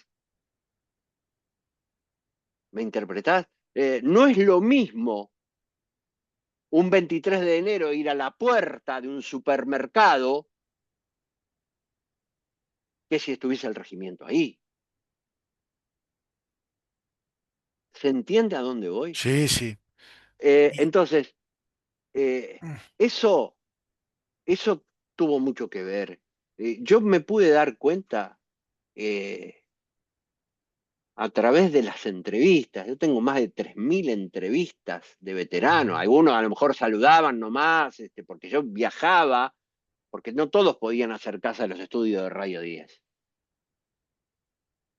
¿Me interpretás? No es lo mismo un 23 de enero ir a la puerta de un supermercado que si estuviese el regimiento ahí. ¿Se entiende a dónde voy? Sí, sí. Y- Entonces, eh, eso, eso tuvo mucho que ver. Yo me pude dar cuenta eh, a través de las entrevistas. Yo tengo más de 3.000 entrevistas de veteranos. Ujú. Algunos a lo mejor saludaban nomás, porque yo viajaba, porque no todos podían acercarse a los estudios de Radio 10.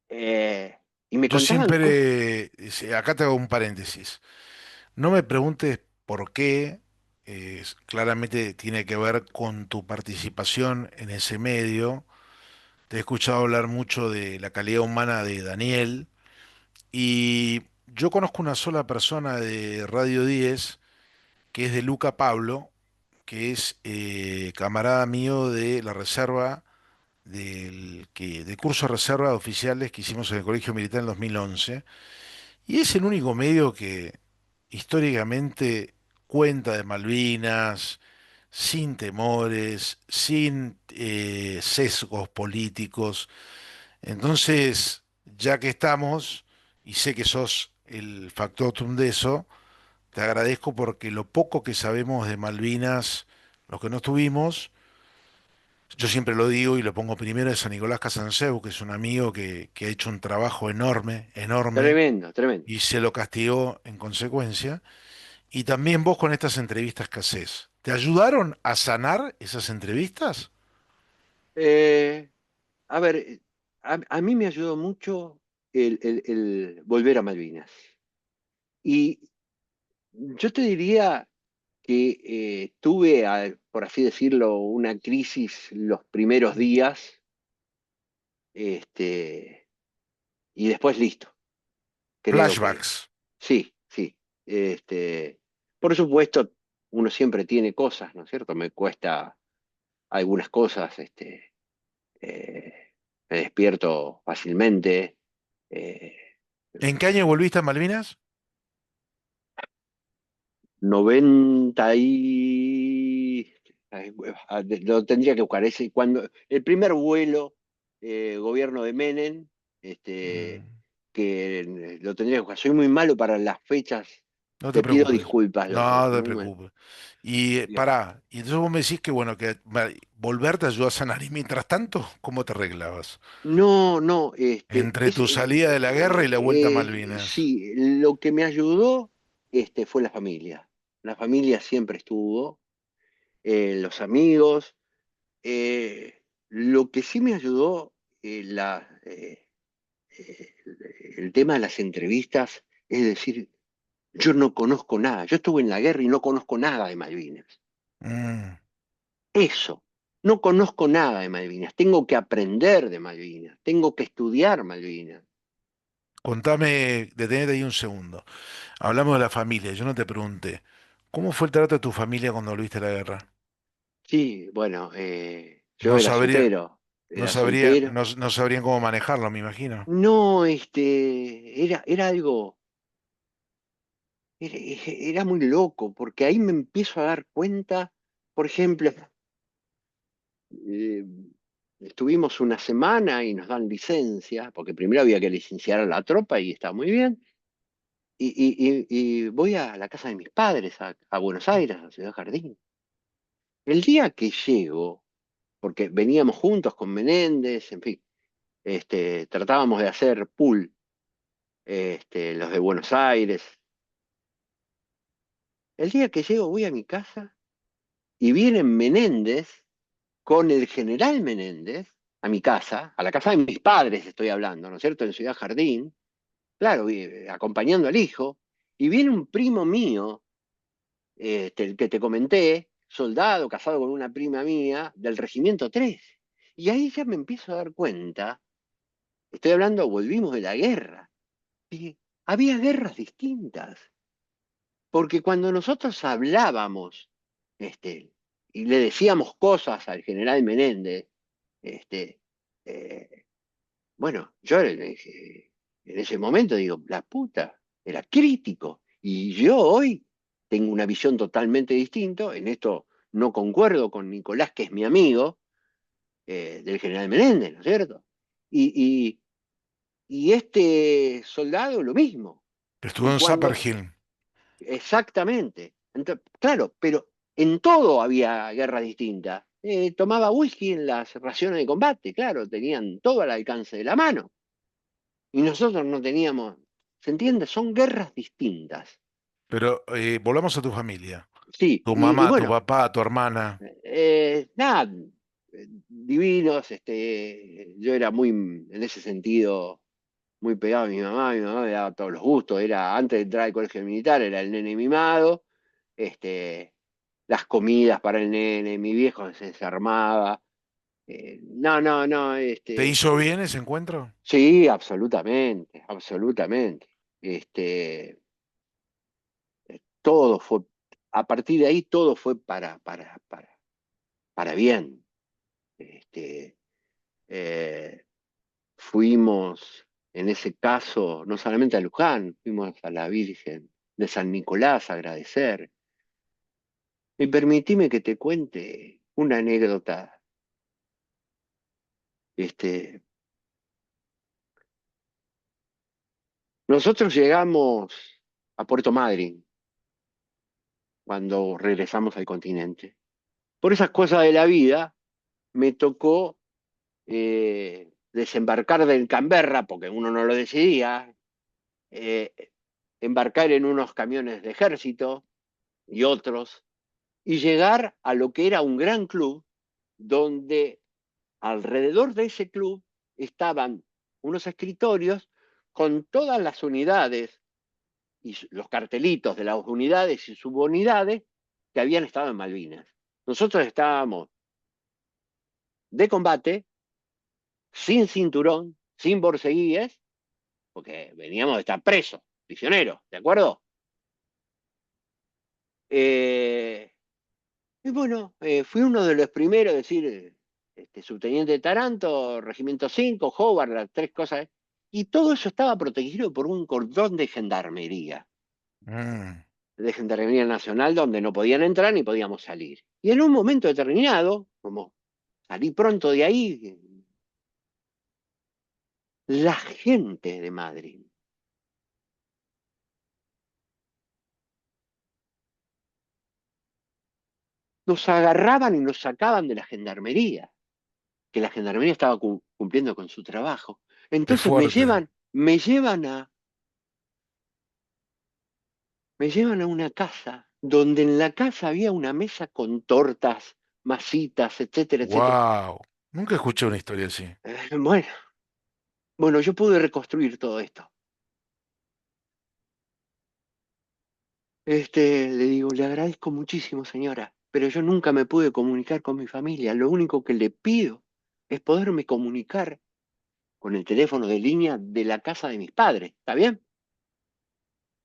Eh, y me Yo contaban cosas. siempre, acá te hago un paréntesis. No me preguntes por qué, claramente tiene que ver con tu participación en ese medio. Te he escuchado hablar mucho de la calidad humana de Daniel y yo conozco una sola persona de Radio 10 que es de Luca Pablo, que es camarada mío de la reserva del curso de reserva de oficiales que hicimos en el Colegio Militar en 2011, y es el único medio que históricamente cuenta de Malvinas, sin temores, sin sesgos políticos. Entonces, ya que estamos, y sé que sos el factotum de eso, te agradezco porque lo poco que sabemos de Malvinas, los que no estuvimos, yo siempre lo digo y lo pongo primero, es a Nicolás Casanseu, que es un amigo que ha hecho un trabajo enorme, enorme, Tremendo, tremendo. y se lo castigó en consecuencia. Y también vos con estas entrevistas que haces, ¿te ayudaron a sanar esas entrevistas? Eh, a ver, a mí me ayudó mucho el volver a Malvinas. Y yo te diría que tuve, por así decirlo, una crisis los primeros días, este, y después listo. Creo que Flashbacks. sí, sí. Este, por supuesto, uno siempre tiene cosas, ¿no es cierto? Me cuesta algunas cosas, me despierto fácilmente. eh, ¿En qué año volviste a Malvinas? 90 y... ay, lo tendría que buscar. Ese, cuando, el primer vuelo, gobierno de Menem, Mm, este, que lo tendría que buscar. Soy muy malo para las fechas. no te Te pido preocupes. disculpas, loco. No Soy te muy mal. preocupes. Y pará, y entonces vos me decís que bueno, que volver te ayudó a sanar. Y mientras tanto, ¿cómo te arreglabas? No, no, Entre tu salida de la guerra y la vuelta a Malvinas. sí, lo que me ayudó, fue la familia. La familia siempre estuvo, los amigos. Lo que sí me ayudó, eh, el tema de las entrevistas, es decir, yo no conozco nada. Yo estuve en la guerra y no conozco nada de Malvinas. Mm. Eso, no conozco nada de Malvinas. Tengo que aprender de Malvinas. Tengo que estudiar Malvinas. Contame, detenete ahí un segundo. Hablamos de la familia, yo no te pregunté. ¿Cómo fue el trato de tu familia cuando volviste a la guerra? Sí, bueno, yo No sabría, era soltero. no sabrían cómo manejarlo, me imagino. No, era algo, era, era muy loco, porque ahí me empiezo a dar cuenta, por ejemplo, eh, estuvimos una semana y nos dan licencia, porque primero había que licenciar a la tropa y está muy bien, y voy a la casa de mis padres, a Buenos Aires, a Ciudad Jardín. El día que llego, porque veníamos juntos con Menéndez, en fin, tratábamos de hacer pool, los de Buenos Aires. El día que llego voy a mi casa y viene Menéndez con el general Menéndez a mi casa, a la casa de mis padres estoy hablando, ¿no es cierto? En Ciudad Jardín, claro, acompañando al hijo, y viene un primo mío, el que te comenté, soldado, casado con una prima mía, del Regimiento 3. Y ahí ya me empiezo a dar cuenta, estoy hablando, volvimos de la guerra, y había guerras distintas. Porque cuando nosotros hablábamos, y le decíamos cosas al general Menéndez, este, eh, bueno, yo en ese momento digo, la puta, era crítico. Y yo hoy tengo una visión totalmente distinta. En esto no concuerdo con Nicolás, que es mi amigo, del general Menéndez, ¿no es cierto? Y, y este soldado lo mismo. Estuvo Y en Zapper cuando, Hill. exactamente. Claro, pero en todo había guerra distinta. Tomaba whisky en las raciones de combate, claro, tenían todo al alcance de la mano. Y nosotros no teníamos, ¿se entiende? Son guerras distintas. Pero volvamos a tu familia. Sí, Tu y mamá, tu bueno, papá, tu hermana. nada, divinos, yo era muy, en ese sentido, muy pegado a mi mamá me daba todos los gustos, era, antes de entrar al colegio militar, era el nene mimado, este, las comidas para el nene, mi viejo se desarmaba. No, no, no, ¿Te hizo bien ese encuentro? sí, absolutamente, absolutamente. Este, todo fue, a partir de ahí todo fue para bien. Este, Eh, Fuimos, en ese caso, no solamente a Luján, fuimos a la Virgen de San Nicolás a agradecer. Y permitime que te cuente una anécdota. Este, Nosotros llegamos a Puerto Madryn cuando regresamos al continente. Por esas cosas de la vida, me tocó desembarcar del Canberra, porque uno no lo decidía, eh, embarcar en unos camiones de ejército y otros, y llegar a lo que era un gran club, donde alrededor de ese club estaban unos escritorios con todas las unidades y los cartelitos de las unidades y subunidades que habían estado en Malvinas. Nosotros estábamos de combate, sin cinturón, sin borceguíes, porque veníamos de estar presos, prisioneros, ¿de acuerdo? Eh, y bueno, fui uno de los primeros, es decir, subteniente Taranto, Regimiento 5, Howard, las tres cosas, y todo eso estaba protegido por un cordón Mm, de Gendarmería Nacional, donde no podían entrar ni podíamos salir. Y en un momento determinado, como salí pronto de ahí, la gente de Madrid nos agarraban y nos sacaban de la gendarmería, que la gendarmería estaba cumpliendo con su trabajo. qué Entonces fuerte. me llevan a una casa donde en la casa había una mesa con tortas, masitas, etcétera, etcétera. Wow. Nunca escuché una historia así. Bueno, bueno, yo pude reconstruir todo esto. Le digo, le agradezco muchísimo, señora, pero yo nunca me pude comunicar con mi familia. Lo único que le pido es poderme comunicar con el teléfono de línea de la casa de mis padres. ¿Está bien?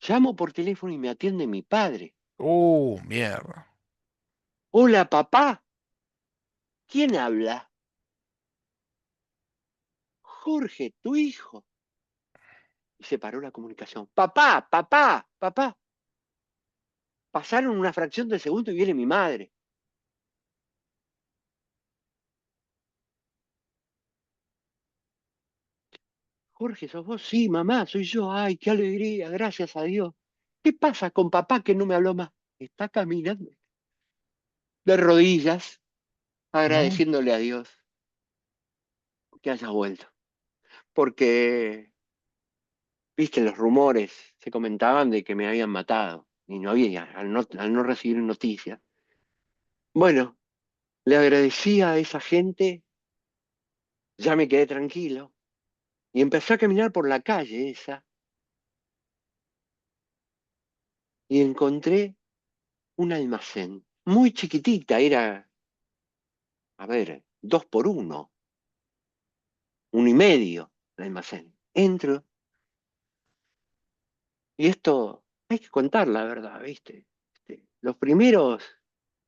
Llamo por teléfono y me atiende mi padre. Mierda. Hola, papá. ¿Quién habla? Jorge, tu hijo. Y se paró la comunicación. Papá, papá, papá. Pasaron una fracción de segundo y viene mi madre. Jorge, ¿sos vos? Sí, mamá, soy yo. Ay, qué alegría, gracias a Dios. ¿Qué pasa con papá que no me habló más? Está caminando de rodillas, Mm, agradeciéndole a Dios que haya vuelto. Porque, viste, los rumores se comentaban de que me habían matado y no había, al no recibir noticias. Bueno, le agradecí a esa gente, ya me quedé tranquilo y empecé a caminar por la calle esa y encontré un almacén muy chiquitita, era, a ver, 2 por 1, 1 y medio el almacén. Entro y esto hay que contar la verdad, ¿viste? Los primeros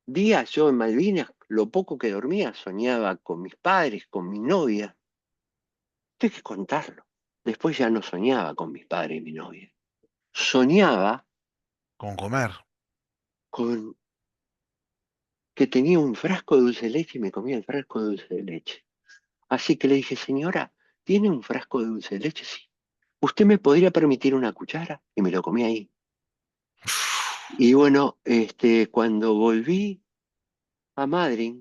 días yo en Malvinas, lo poco que dormía, soñaba con mis padres, con mi novia. Esto hay que contarlo. Después ya no soñaba con mis padres y mi novia. Soñaba con comer. con que tenía un frasco de dulce de leche y me comía el frasco de dulce de leche. Así que le dije, señora, ¿tiene un frasco de dulce de leche? Sí. ¿Usted me podría permitir una cuchara? Y me lo comí ahí. Y bueno, cuando volví a Madrid,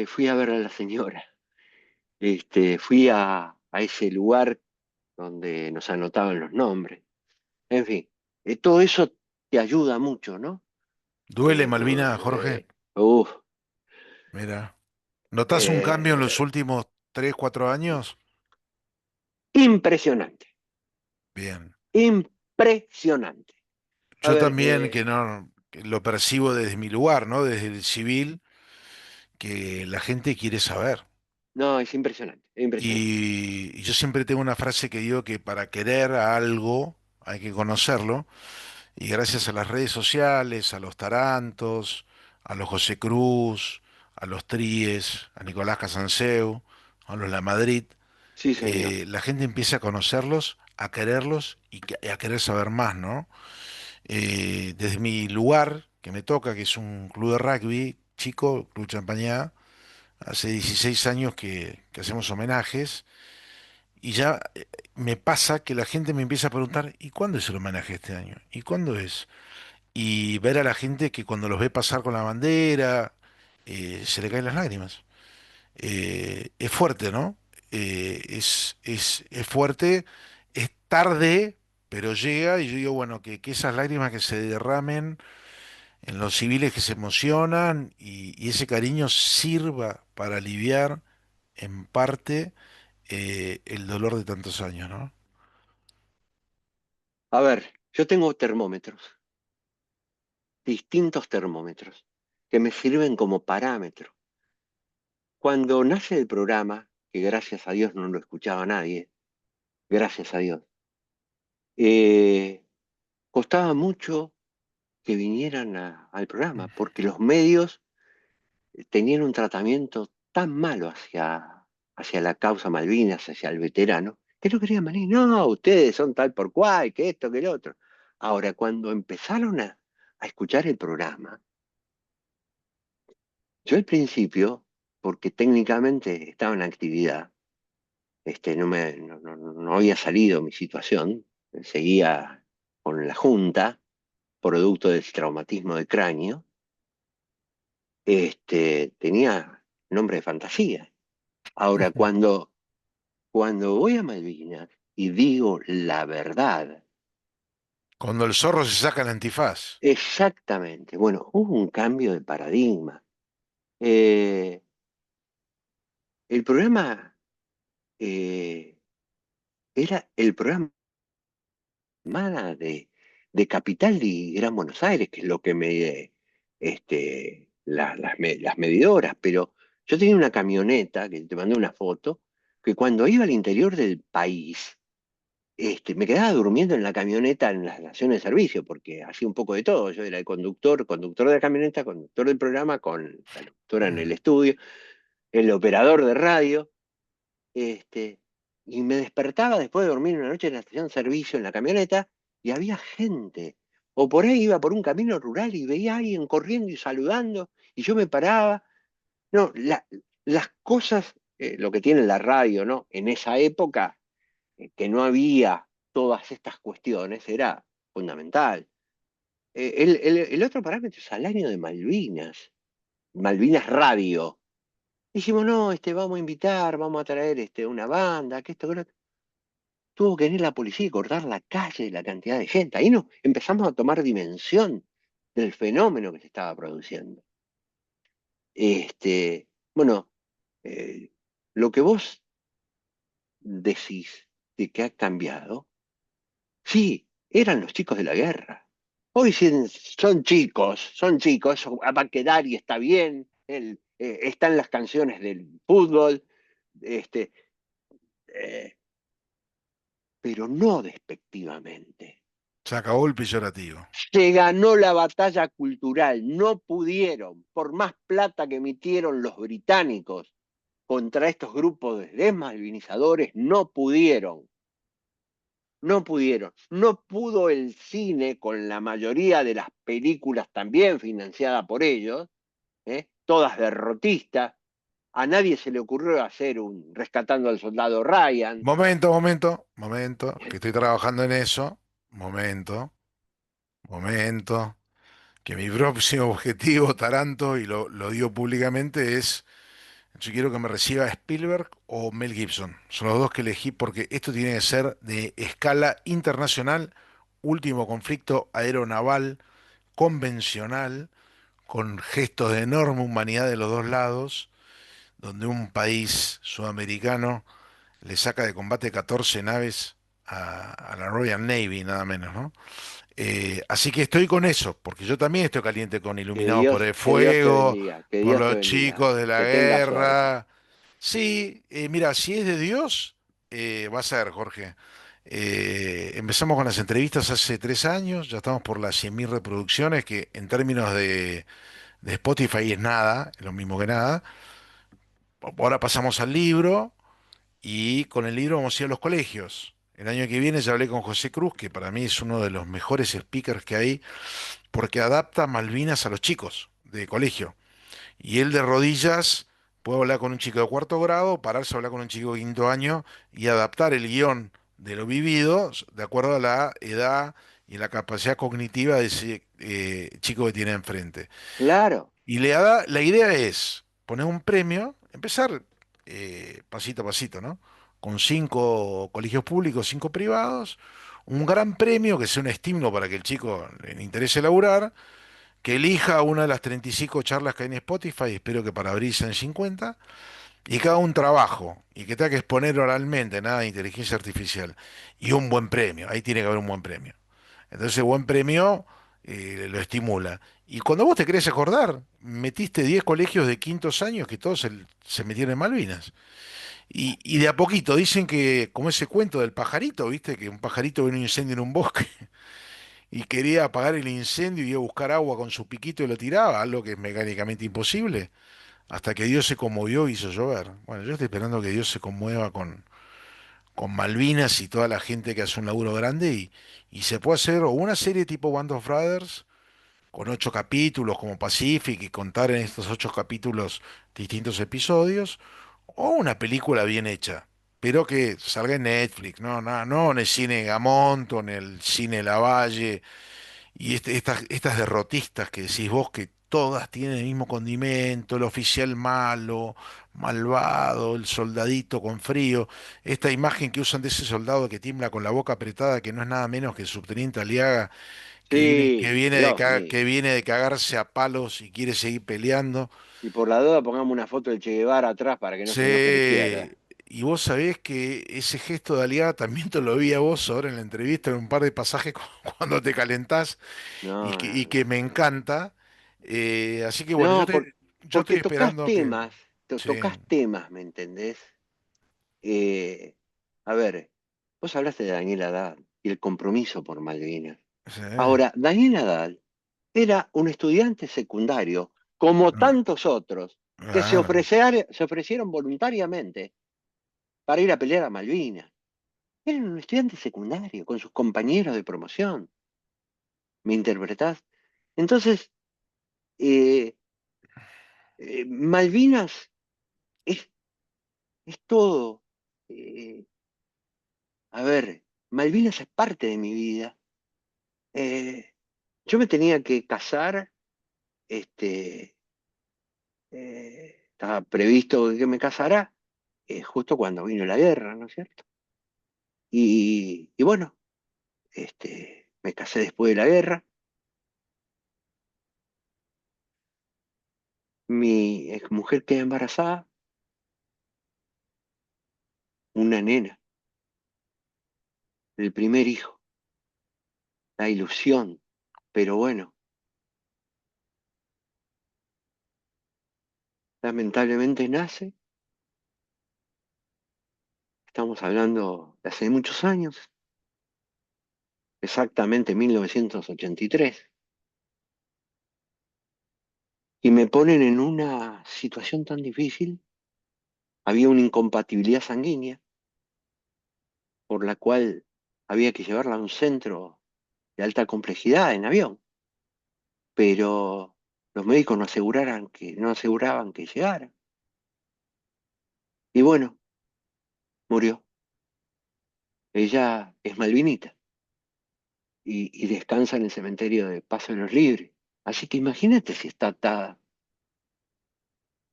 fui a ver a la señora. Fui a ese lugar donde nos anotaban los nombres. En fin, todo eso te ayuda mucho, ¿no? ¿Duele Malvina, Jorge? Uf, Mira. ¿Notás un cambio en los eh, últimos 3, 4 años? impresionante, Bien. impresionante. A Yo ver, también que no que lo percibo desde mi lugar, ¿no? Desde el civil, que la gente quiere saber. no, es impresionante, es impresionante. Y yo siempre tengo una frase que digo que para querer a algo hay que conocerlo. Y gracias a las redes sociales, a los Tarantos, a los José Cruz, a los Tríes, a Nicolás Casanseu, a los Lamadrid, Sí, señor. la gente empieza a conocerlos, a quererlos y a querer saber más, ¿no? Desde mi lugar, que me toca, que es un club de rugby chico, Club Champañá, hace 16 años que hacemos homenajes, y ya me pasa que la gente me empieza a preguntar, ¿y cuándo es el homenaje este año? ¿Y cuándo es? Y ver a la gente que cuando los ve pasar con la bandera, se le caen las lágrimas. Es fuerte, ¿no? Es fuerte, es tarde, pero llega y yo digo, bueno, que esas lágrimas que se derramen en los civiles que se emocionan y ese cariño sirva para aliviar en parte el dolor de tantos años, ¿no? A ver, yo tengo termómetros, distintos termómetros, que me sirven como parámetro. Cuando nace el programa, que gracias a Dios no lo escuchaba nadie, gracias a Dios, eh, costaba mucho que vinieran al programa, porque los medios tenían un tratamiento tan malo hacia la causa Malvinas, hacia el veterano, que no querían venir. No, ustedes son tal por cual, que esto, que lo otro. Ahora, cuando empezaron a escuchar el programa, yo al principio, porque técnicamente estaba en actividad, no había salido mi situación, seguía con la Junta, producto del traumatismo de cráneo, tenía nombre de fantasía. Ahora, cuando voy a Malvinas y digo la verdad, Cuando el zorro se saca el antifaz. exactamente, bueno, hubo un cambio de paradigma. Eh, el programa eh, era el programa de Capital y Gran Buenos Aires, que es lo que me, las medidoras, pero yo tenía una camioneta, que te mandé una foto, que cuando iba al interior del país, me quedaba durmiendo en la camioneta en las estaciones de servicio, porque hacía un poco de todo. Yo era el conductor, conductor de la camioneta, conductor del programa, con la locutora en el Mm. estudio, el operador de radio, este, y me despertaba después de dormir una noche en la estación de servicio en la camioneta, y había gente. O por ahí iba por un camino rural y veía a alguien corriendo y saludando, y yo me paraba. No, las cosas, lo que tiene la radio, ¿no? En esa época que no había todas estas cuestiones era fundamental. El otro parámetro es al año de Malvinas, Malvinas Radio. Dijimos, no, vamos a invitar, vamos a traer una banda, que esto, que lo otro. Tuvo que venir la policía y cortar la calle de la cantidad de gente. Ahí no, empezamos a tomar dimensión del fenómeno que se estaba produciendo. Bueno, eh, lo que vos decís de que ha cambiado. Sí, eran los chicos de la guerra. Hoy son chicos, eso va a quedar y está bien. Están las canciones del fútbol, este, eh, pero no despectivamente. Se acabó el peyorativo. Se ganó la batalla cultural, no pudieron, por más plata que emitieron los británicos contra estos grupos de desmalvinizadores, no pudieron. No pudieron. No pudo el cine con la mayoría de las películas también financiadas por ellos, todas derrotistas. A nadie se le ocurrió hacer un Rescatando al Soldado Ryan. Momento, que estoy trabajando en eso. Momento, momento. Que mi próximo objetivo, Taranto, y lo digo públicamente, es, yo quiero que me reciba Spielberg o Mel Gibson. Son los dos que elegí porque esto tiene que ser de escala internacional, último conflicto aeronaval convencional, con gestos de enorme humanidad de los dos lados, donde un país sudamericano le saca de combate 14 naves a la Royal Navy, nada menos, ¿no? Así que estoy con eso, porque yo también estoy caliente con Iluminados por el Que Dios te Fuego, bendiga, que por Dios te los bendiga, chicos de la que tengas suerte. guerra. Sí, mira, si es de Dios, va a ser, Jorge. Empezamos con las entrevistas hace 3 años, ya estamos por las 100.000 reproducciones, que en términos de Spotify es nada, es lo mismo que nada. Ahora pasamos al libro y con el libro vamos a ir a los colegios. El año que viene ya hablé con José Cruz, que para mí es uno de los mejores speakers que hay, porque adapta Malvinas a los chicos de colegio. Y él de rodillas puede hablar con un chico de cuarto grado, pararse a hablar con un chico de quinto año y adaptar el guión de lo vivido de acuerdo a la edad y la capacidad cognitiva de ese chico que tiene enfrente. Claro, Y la idea es poner un premio, empezar pasito a pasito, ¿no? Con 5 colegios públicos, 5 privados, un gran premio que sea un estímulo para que el chico le interese laburar, que elija una de las 35 charlas que hay en Spotify, espero que para abril sean 50, y que haga un trabajo, y que tenga que exponer oralmente, nada de inteligencia artificial, y un buen premio, ahí tiene que haber un buen premio. Entonces, el buen premio lo estimula. Y cuando vos te querés acordar, metiste 10 colegios de quintos años que todos se metieron en Malvinas. Y de a poquito, dicen que, como ese cuento del pajarito, ¿viste? Que un pajarito ve un incendio en un bosque y quería apagar el incendio y iba a buscar agua con su piquito y lo tiraba, algo que es mecánicamente imposible, hasta que Dios se conmovió y hizo llover. Bueno, yo estoy esperando que Dios se conmueva con Malvinas y toda la gente que hace un laburo grande y se puede hacer o una serie tipo Band of Brothers con 8 capítulos como Pacific y contar en estos 8 capítulos distintos episodios, o una película bien hecha, pero que salga en Netflix, no en el cine Gamonto, en el cine Lavalle, y estas derrotistas que decís vos que todas tienen el mismo condimento, el oficial malo, malvado, el soldadito con frío, esta imagen que usan de ese soldado que tiembla con la boca apretada, que no es nada menos que el subteniente Aliaga, que sí, viene Dios mío. que viene de cagarse a palos y quiere seguir peleando. Y por la duda pongamos una foto del Che Guevara atrás para que no se enoje la Sí, izquierda. y vos sabés que ese gesto de Aliaga también te lo vi a vos ahora en la entrevista en un par de pasajes cuando te calentás y No, y no, que no. me encanta. Así que bueno, No, yo estoy porque tocas esperando que... temas, Sí, tocas temas, ¿me entendés? Eh, a ver, vos hablaste de Daniel Haddad y el compromiso por Malvinas. sí, Ahora, Daniel Haddad era un estudiante secundario, como tantos otros, que claro. se ofrecieron voluntariamente para ir a pelear a Malvinas. Era un estudiante secundario, con sus compañeros de promoción. ¿Me interpretás? Entonces, eh, Malvinas es, es todo. Eh, a ver, Malvinas es parte de mi vida. Eh, yo me tenía que casar, este, estaba previsto que me casara justo cuando vino la guerra, ¿no es cierto? Y bueno, me casé después de la guerra. Mi ex mujer queda embarazada, una nena, el primer hijo, la ilusión. Pero bueno, lamentablemente nace. Estamos hablando de hace muchos años, exactamente 1983, y me ponen en una situación tan difícil. Había una incompatibilidad sanguínea por la cual había que llevarla a un centro de alta complejidad en avión, pero los médicos no aseguraban que llegara. Y bueno, murió. Ella es malvinita y descansa en el cementerio de Paso de los Libres. Así que imagínate si está atada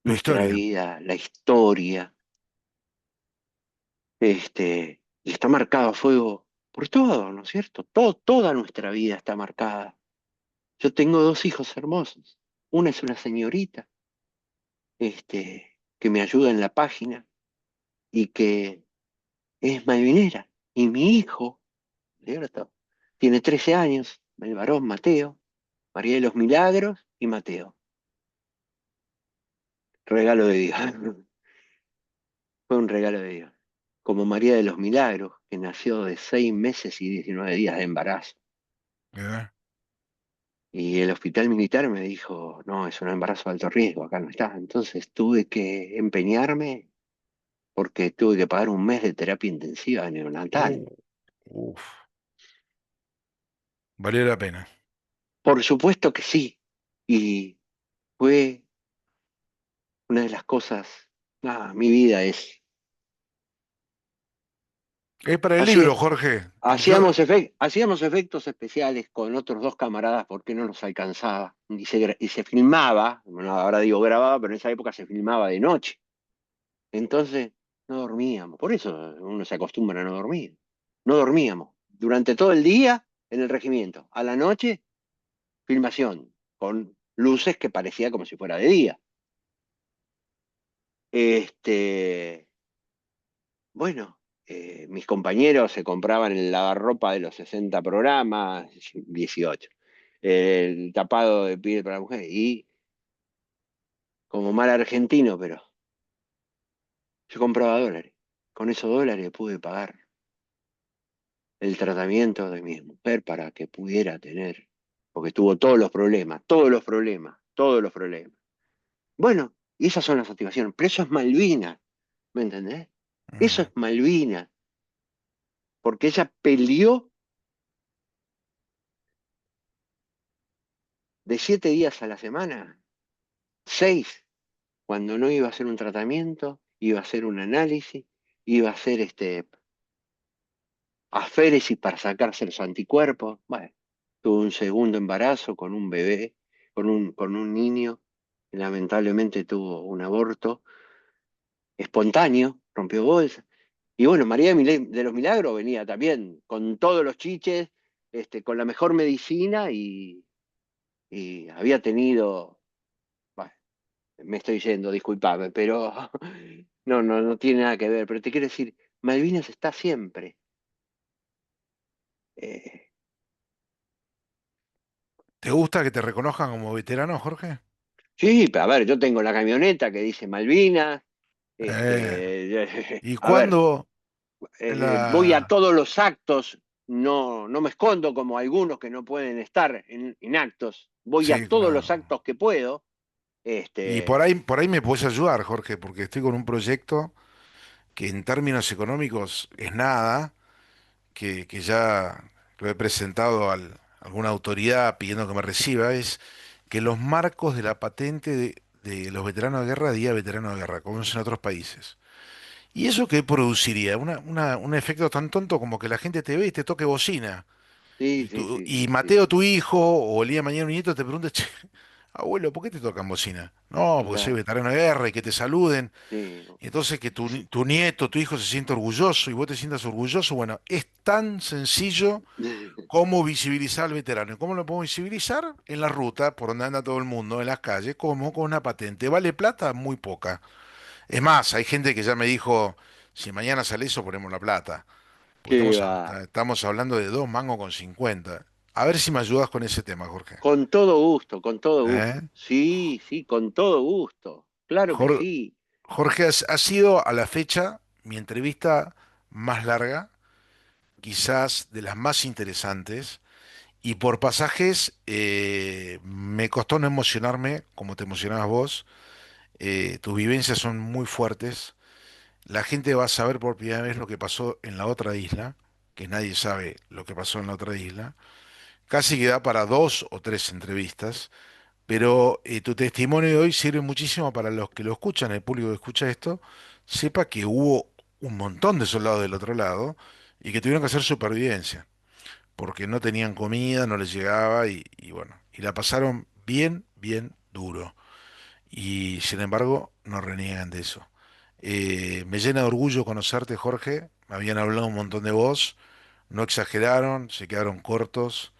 La nuestra historia. vida, la historia, y está marcado a fuego por todo, ¿no es cierto? Toda nuestra vida está marcada. Yo tengo dos hijos hermosos. Una es una señorita, que me ayuda en la página y que es malvinera. Y mi hijo, ¿cierto? Tiene 13 años, el varón Mateo, María de los Milagros y Mateo. Regalo de Dios. Fue un regalo de Dios. Como María de los Milagros, que nació de 6 meses y 19 días de embarazo. ¿Eh? Y el hospital militar me dijo, no, es un embarazo de alto riesgo, acá no está. Entonces tuve que empeñarme porque tuve que pagar un mes de terapia intensiva Uh, neonatal. uf, valió la pena. Por supuesto que sí. Y fue una de las cosas, nada, mi vida es Es para el así. libro, Jorge. Hacíamos efectos especiales con otros dos camaradas porque no nos alcanzaba. Y se filmaba, bueno, ahora digo grababa, pero en esa época se filmaba de noche. Entonces no dormíamos. Por eso uno se acostumbra a no dormir. No dormíamos. Durante todo el día en el regimiento. A la noche, filmación, con luces que parecía como si fuera de día. Este, bueno, mis compañeros se compraban el lavarropa de los 60 programas, 18, el tapado de piel para la mujer, y como mal argentino, pero yo compraba dólares. Con esos dólares pude pagar el tratamiento de mi mujer para que pudiera tener, porque tuvo todos los problemas, todos los problemas, todos los problemas. Bueno, y esas son las satisfacciones, pero eso es Malvinas, ¿me entendés? Eso es Mm. Malvinas, porque ella peleó de 7 días a la semana, 6, cuando no iba a hacer un tratamiento, iba a hacer un análisis, iba a hacer aféresis para sacarse los anticuerpos. Bueno, tuvo un segundo embarazo con un bebé, con un niño, que lamentablemente tuvo un aborto espontáneo, rompió bolsa. Y bueno, María de los Milagros venía también con todos los chiches, con la mejor medicina y había tenido, bueno, me estoy yendo, disculpame, pero no tiene nada que ver. Pero te quiero decir, Malvinas está siempre. Eh, ¿Te gusta que te reconozcan como veterano, Jorge? sí, pero a ver, yo tengo la camioneta que dice Malvinas, Eh, ¿Y a ver, cuándo voy a la... todos los actos, no me escondo como algunos que no pueden estar en actos, voy a Sí, todos los claro. actos que puedo, Y este, por ahí me puedes ayudar, Jorge, porque estoy con un proyecto que en términos económicos es nada, que ya lo he presentado a alguna autoridad pidiendo que me reciba, es que los marcos de la patente de los veteranos de guerra diga veterano de guerra, como es en otros países. ¿Y eso qué produciría? Un efecto tan tonto como que la gente te ve y te toque bocina. sí, Y, sí, sí, y sí, sí, Mateo, tu hijo, o el día de mañana un nieto te pregunta, che, abuelo, ¿por qué te tocan bocina? No, porque soy claro, veterano de guerra y que te saluden. sí, no. Y entonces que tu nieto, tu hijo se sienta orgulloso y vos te sientas orgulloso. Bueno, es tan sencillo como visibilizar al veterano. ¿Y cómo lo podemos visibilizar? En la ruta, por donde anda todo el mundo, en las calles, como con una patente. ¿Vale plata? Muy poca. Es más, hay gente que ya me dijo, si mañana sale eso, ponemos la plata. Porque ¿Qué va? estamos hablando de 2 mangos con 50. A ver si me ayudas con ese tema, Jorge. Con todo gusto, con todo ¿Eh? gusto. Sí, sí, con todo gusto. Claro que Jor- sí. Jorge, ha sido a la fecha mi entrevista más larga, quizás de las más interesantes, y por pasajes me costó no emocionarme como te emocionabas vos. Tus vivencias son muy fuertes. La gente va a saber por primera vez lo que pasó en la otra isla, que nadie sabe lo que pasó en la otra isla. Casi que da para 2 o 3 entrevistas, pero tu testimonio de hoy sirve muchísimo para los que lo escuchan, el público que escucha esto, sepa que hubo un montón de soldados del otro lado y que tuvieron que hacer supervivencia, porque no tenían comida, no les llegaba y bueno, y la pasaron bien, bien duro. Y sin embargo, no reniegan de eso. Me llena de orgullo conocerte, Jorge. Me habían hablado un montón de vos, no exageraron, se quedaron cortos.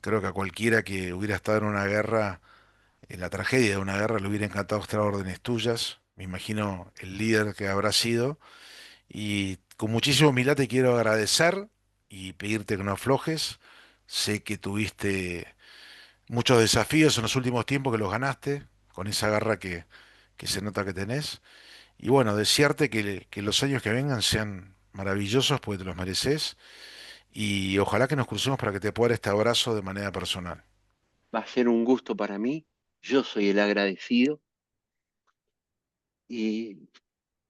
Creo que a cualquiera que hubiera estado en una guerra, en la tragedia de una guerra, le hubiera encantado extraer órdenes tuyas. Me imagino el líder que habrá sido. Y con muchísima humildad te quiero agradecer y pedirte que no aflojes. Sé que tuviste muchos desafíos en los últimos tiempos que los ganaste, con esa garra que se nota que tenés. Y bueno, desearte que los años que vengan sean maravillosos porque te los mereces. Y ojalá que nos crucemos para que te pueda dar este abrazo de manera personal. Va a ser un gusto para mí. Yo soy el agradecido. Y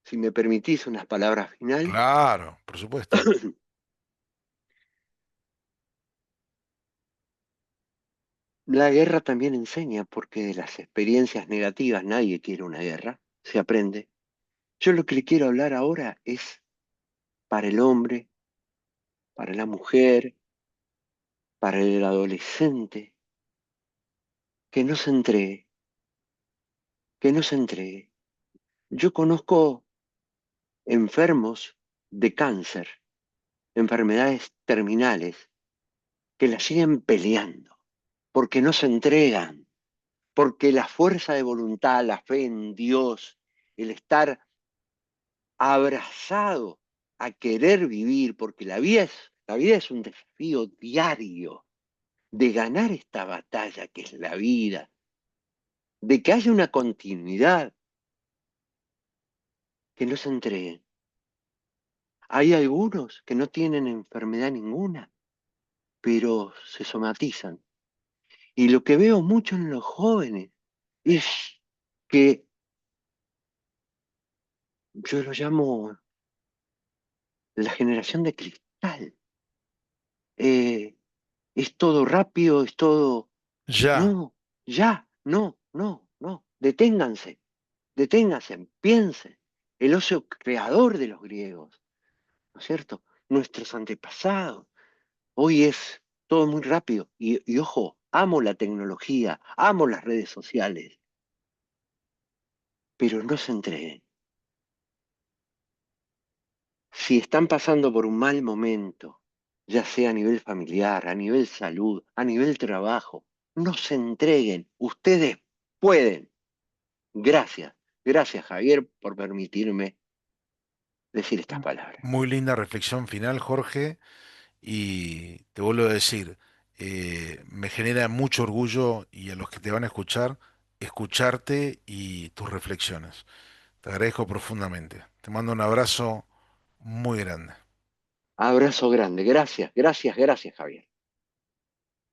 si me permitís unas palabras finales, Claro, por supuesto. la guerra también enseña, porque de las experiencias negativas nadie quiere una guerra, se aprende. Yo lo que le quiero hablar ahora es para el hombre, para la mujer, para el adolescente, que no se entregue, que no se entregue. Yo conozco enfermos de cáncer, enfermedades terminales, que la siguen peleando, porque no se entregan, porque la fuerza de voluntad, la fe en Dios, el estar abrazado a querer vivir, porque la vida es un desafío diario de ganar esta batalla que es la vida, de que haya una continuidad, que no se entreguen. Hay algunos que no tienen enfermedad ninguna, pero se somatizan. Y lo que veo mucho en los jóvenes es que yo lo llamo la generación de cristal. Eh, es todo rápido, es todo... Ya, No, ya, no, no, no. Deténganse, deténganse, piensen. El ocio creador de los griegos, ¿no es cierto? Nuestros antepasados. Hoy es todo muy rápido. Y ojo, amo la tecnología, amo las redes sociales, pero no se entreguen. Si están pasando por un mal momento, ya sea a nivel familiar, a nivel salud, a nivel trabajo, no se entreguen. Ustedes pueden. Gracias, gracias Javier por permitirme decir estas palabras. muy linda reflexión final, Jorge. Y te vuelvo a decir, me genera mucho orgullo y a los que te van a escuchar, escucharte y tus reflexiones. Te agradezco profundamente. Te mando un abrazo muy grande. Abrazo grande, gracias, gracias, gracias Javier.